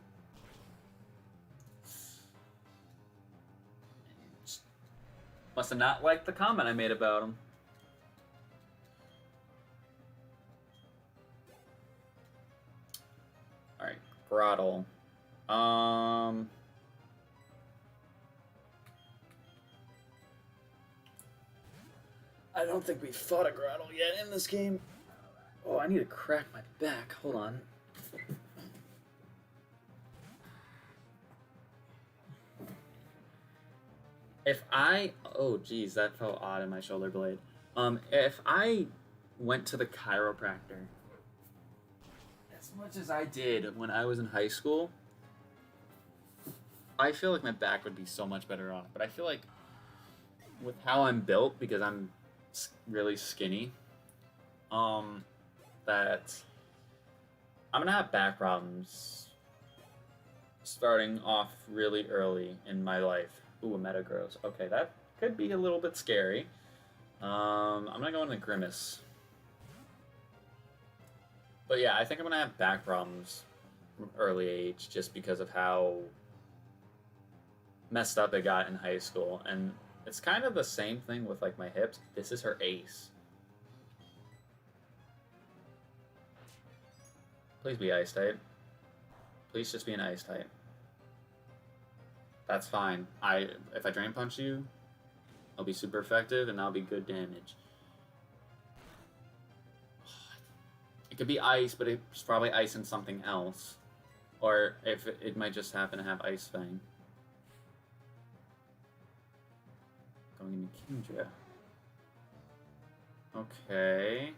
must have not liked the comment I made about him. Alright, Grottle. I don't think we fought a Grottle yet in this game. Oh, I need to crack my back. Hold on. If I, oh geez, that felt odd in my shoulder blade. If I went to the chiropractor as much as I did when I was in high school, I feel like my back would be so much better off. But I feel like with how I'm built, because I'm really skinny, that I'm gonna have back problems starting off really early in my life. Ooh, a Metagross. Okay, that could be a little bit scary. I'm gonna go into Grimace. But yeah, I think I'm gonna have back problems from early age just because of how messed up it got in high school. And it's kind of the same thing with like my hips. This is her ace. Please be ice type. Please just be an ice type. That's fine. If I drain punch you, I'll be super effective and I'll be good damage. It could be ice, but it's probably ice and something else. Or if it might just happen to have Ice Fang. Going into Kingdra. Okay.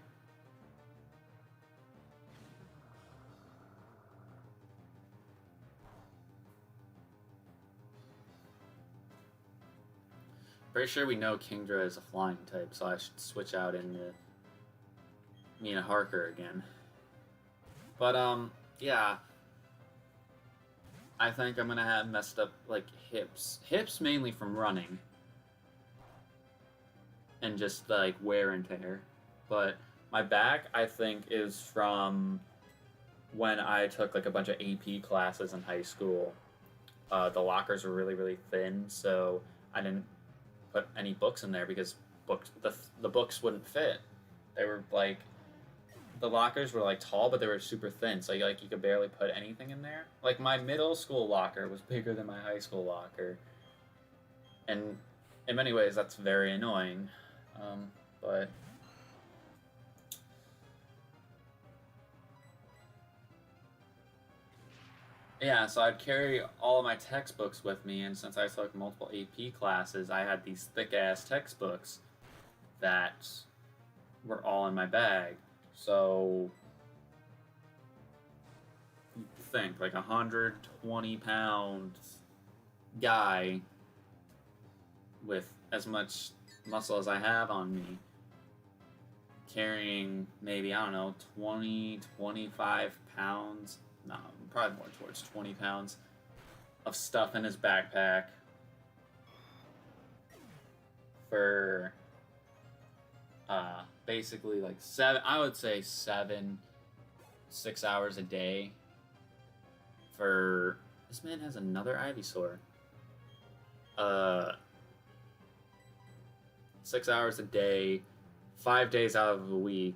Pretty sure we know Kingdra is a flying type, so I should switch out into Mina Harker again. But, yeah. I think I'm gonna have messed up, like, hips. Hips mainly from running. And just, like, wear and tear. But my back, I think, is from when I took, like, a bunch of AP classes in high school. The lockers were really, really thin, so I didn't put any books in there because the books wouldn't fit. They were, like... The lockers were like tall, but they were super thin, so you could barely put anything in there. Like my middle school locker was bigger than my high school locker, and in many ways that's very annoying. But yeah, so I'd carry all of my textbooks with me, and since I took multiple AP classes, I had these thick ass textbooks that were all in my bag. So, you think, like 120-pound guy with as much muscle as I have on me, carrying maybe, I don't know, 20, 25 pounds, no, probably more towards 20 pounds of stuff in his backpack for... basically like 6 hours a day for... This man has another Ivysaur. 6 hours a day, 5 days out of the week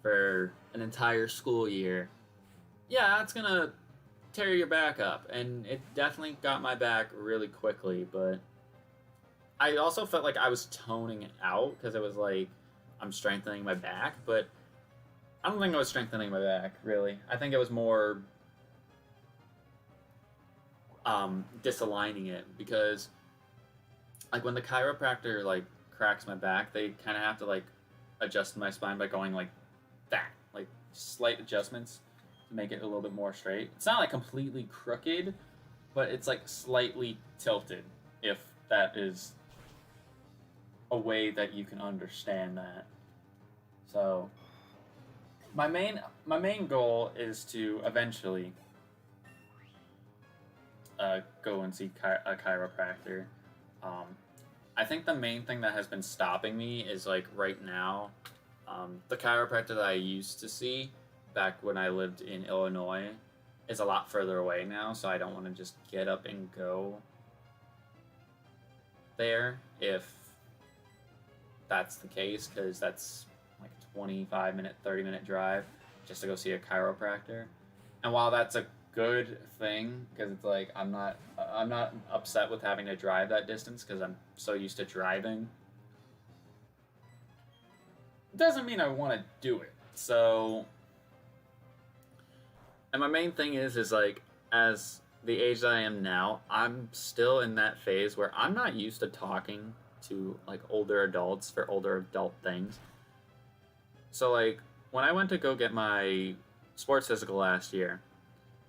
for an entire school year. Yeah, that's gonna tear your back up, and it definitely got my back really quickly, but I also felt like I was toning it out because it was like I'm strengthening my back, but I don't think I was strengthening my back, really. I think it was more disaligning it, because like when the chiropractor like cracks my back, they kind of have to like adjust my spine by going like that, like slight adjustments to make it a little bit more straight. It's not like completely crooked, but it's like slightly tilted, if that is a way that you can understand that. So my main goal is to eventually go and see a chiropractor. I think the main thing that has been stopping me is like right now, the chiropractor that I used to see back when I lived in Illinois is a lot further away now, so I don't want to just get up and go there if that's the case, because that's like a 25-minute, 30-minute drive just to go see a chiropractor. And while that's a good thing, because it's like I'm not upset with having to drive that distance because I'm so used to driving, it doesn't mean I want to do it. So, and my main thing is like, as the age that I am now, I'm still in that phase where I'm not used to talking to like older adults for older adult things. So like when I went to go get my sports physical last year,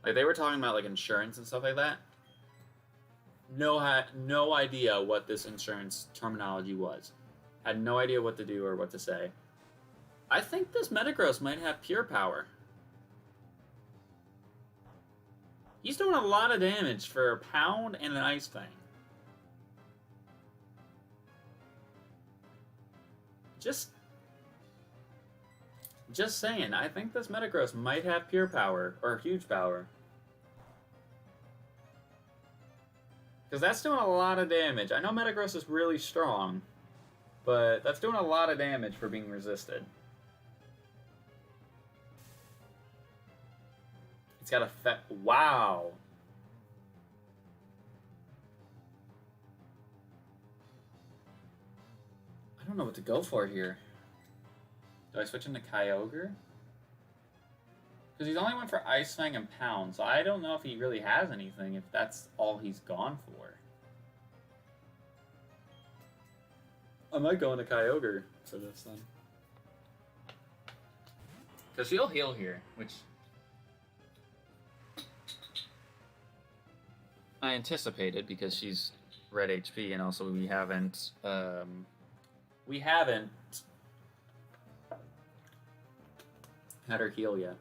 like they were talking about like insurance and stuff like that. No idea what this insurance terminology was. Had no idea what to do or what to say. I think this Metagross might have pure power. He's doing a lot of damage for a pound and an Ice Fang. Just saying, I think this Metagross might have pure power, or huge power. Because that's doing a lot of damage. I know Metagross is really strong, but that's doing a lot of damage for being resisted. It's got a wow. I don't know what to go for here. Do I switch into Kyogre? Because he's only went for Ice Fang and Pound, so I don't know if he really has anything, if that's all he's gone for. I might go into Kyogre for this then. Because she'll heal here, which I anticipated because she's red HP, and also we haven't had her heal yet.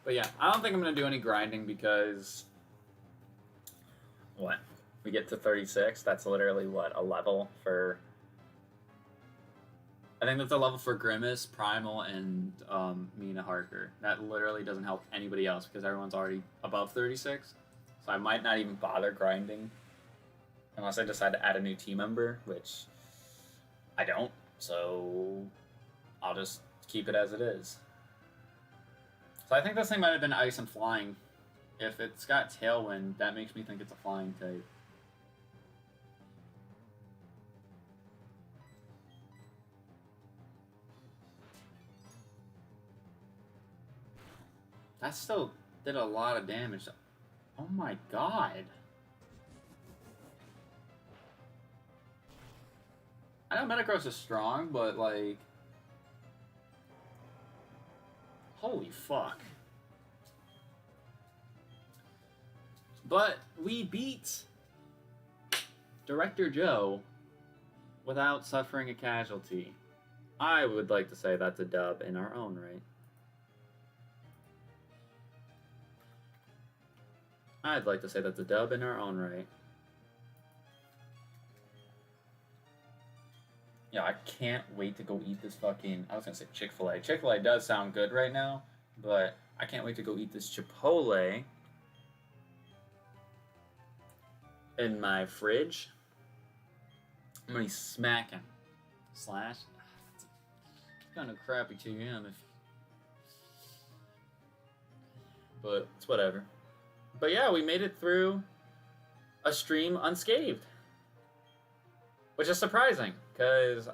But yeah, I don't think I'm going to do any grinding because... What? We get to 36? That's literally, what, a level for... I think that's a level for Grimace, Primal, and Mina Harker. That literally doesn't help anybody else because everyone's already above 36. So I might not even bother grinding. Unless I decide to add a new team member, which I don't. So I'll just keep it as it is. So I think this thing might have been Ice and Flying. If it's got Tailwind, that makes me think it's a Flying type. That still did a lot of damage. Oh my god. I know Metagross is strong, but like... Holy fuck. But we beat Director Joe without suffering a casualty. I would like to say that's a dub in our own right. I'd like to say that's a dub in our own right. Yeah, I can't wait to go eat this fucking... I was gonna say Chick-fil-A. Chick-fil-A does sound good right now, but I can't wait to go eat this Chipotle in my fridge. I'm gonna be smacking. Slash? It's kind of crappy to him if... But it's whatever. But yeah, we made it through a stream unscathed. Which is surprising, because...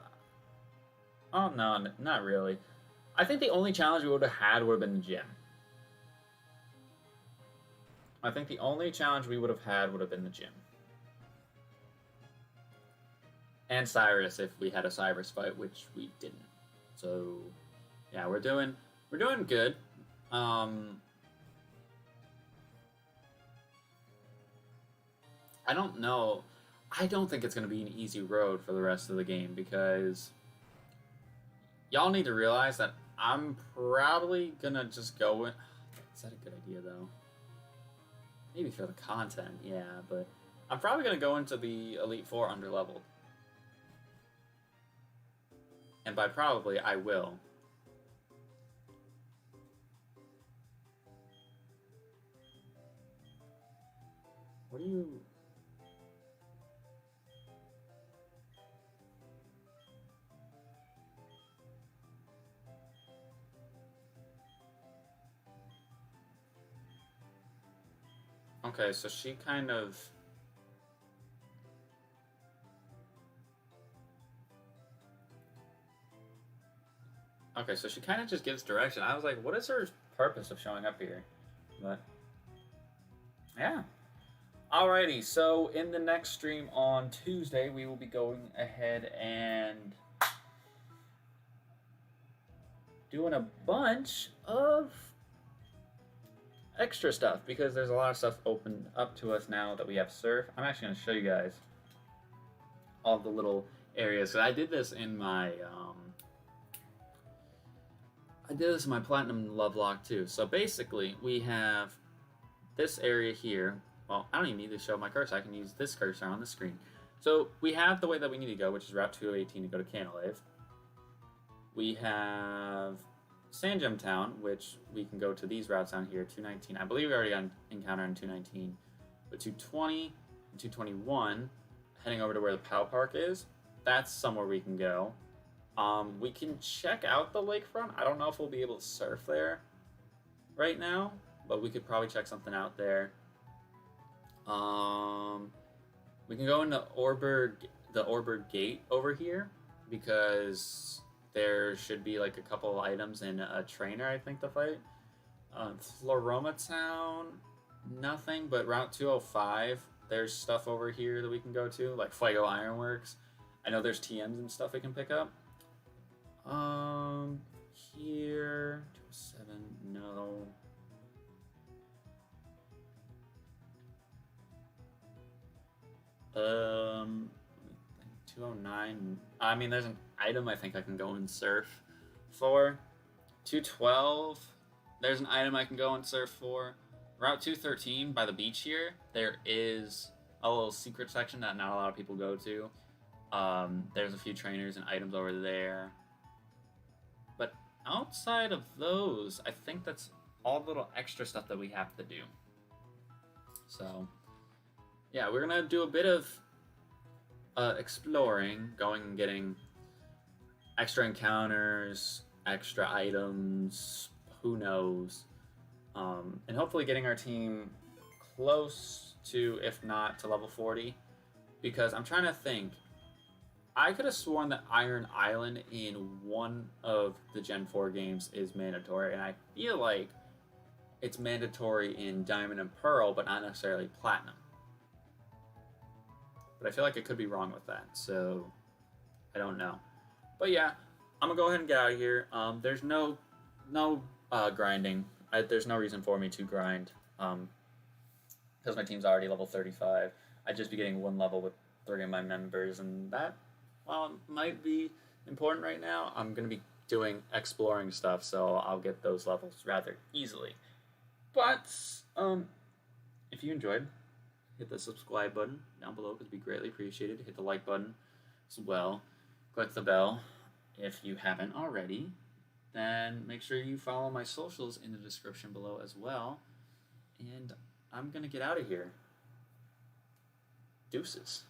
Oh, no, not really. I think the only challenge we would have had would have been the gym. I think the only challenge we would have had would have been the gym. And Cyrus, if we had a Cyrus fight, which we didn't. So, yeah, we're doing good. I don't know. I don't think it's going to be an easy road for the rest of the game because y'all need to realize that I'm probably going to just go in... Is that a good idea, though? Maybe for the content, yeah, but I'm probably going to go into the Elite Four underleveled. And by probably, I will. What do you... Okay, so she kind of... Okay, so she kind of just gives direction. I was like, what is her purpose of showing up here? But, yeah. Alrighty, so in the next stream on Tuesday, we will be going ahead and doing a bunch of extra stuff because there's a lot of stuff opened up to us now that we have surf. I'm actually going to show you guys all the little areas. So I did this in my platinum nuzlocke too. So basically, we have this area here. Well, I don't even need to show my cursor. I can use this cursor on the screen. So we have the way that we need to go, which is Route 218 to go to Canalave. We have Sand Gem Town, which we can go to these routes down here, 219. I believe we already got an encounter on 219. But 220 and 221, heading over to where the POW Park is, that's somewhere we can go. We can check out the lakefront. I don't know if we'll be able to surf there right now, but we could probably check something out there. We can go into the Orberg Gate over here because there should be like a couple items in a trainer, I think, to fight. Floroma Town, nothing, but Route 205, there's stuff over here that we can go to, like Fuego Ironworks. I know there's TMs and stuff we can pick up. Here, 207, no. 209. I mean, there's an item I think I can go and surf for. 212. There's an item I can go and surf for. Route 213 by the beach here, there is a little secret section that not a lot of people go to. There's a few trainers and items over there. But outside of those, I think that's all the little extra stuff that we have to do. So yeah, we're gonna do a bit of exploring, going and getting extra encounters, extra items, who knows, and hopefully getting our team close to, if not to level 40, because I'm trying to think. I could have sworn that Iron Island in one of the Gen 4 games is mandatory, and I feel like it's mandatory in Diamond and Pearl, but not necessarily Platinum. But I feel like I could be wrong with that, so I don't know. But yeah, I'm gonna go ahead and get out of here. There's no grinding. There's no reason for me to grind, because my team's already level 35. I'd just be getting one level with 3 of my members, and that, while it might be important right now, I'm gonna be doing exploring stuff, so I'll get those levels rather easily. But if you enjoyed, hit the subscribe button down below because it'd be greatly appreciated. Hit the like button as well. Click the bell if you haven't already. Then make sure you follow my socials in the description below as well. And I'm going to get out of here. Deuces.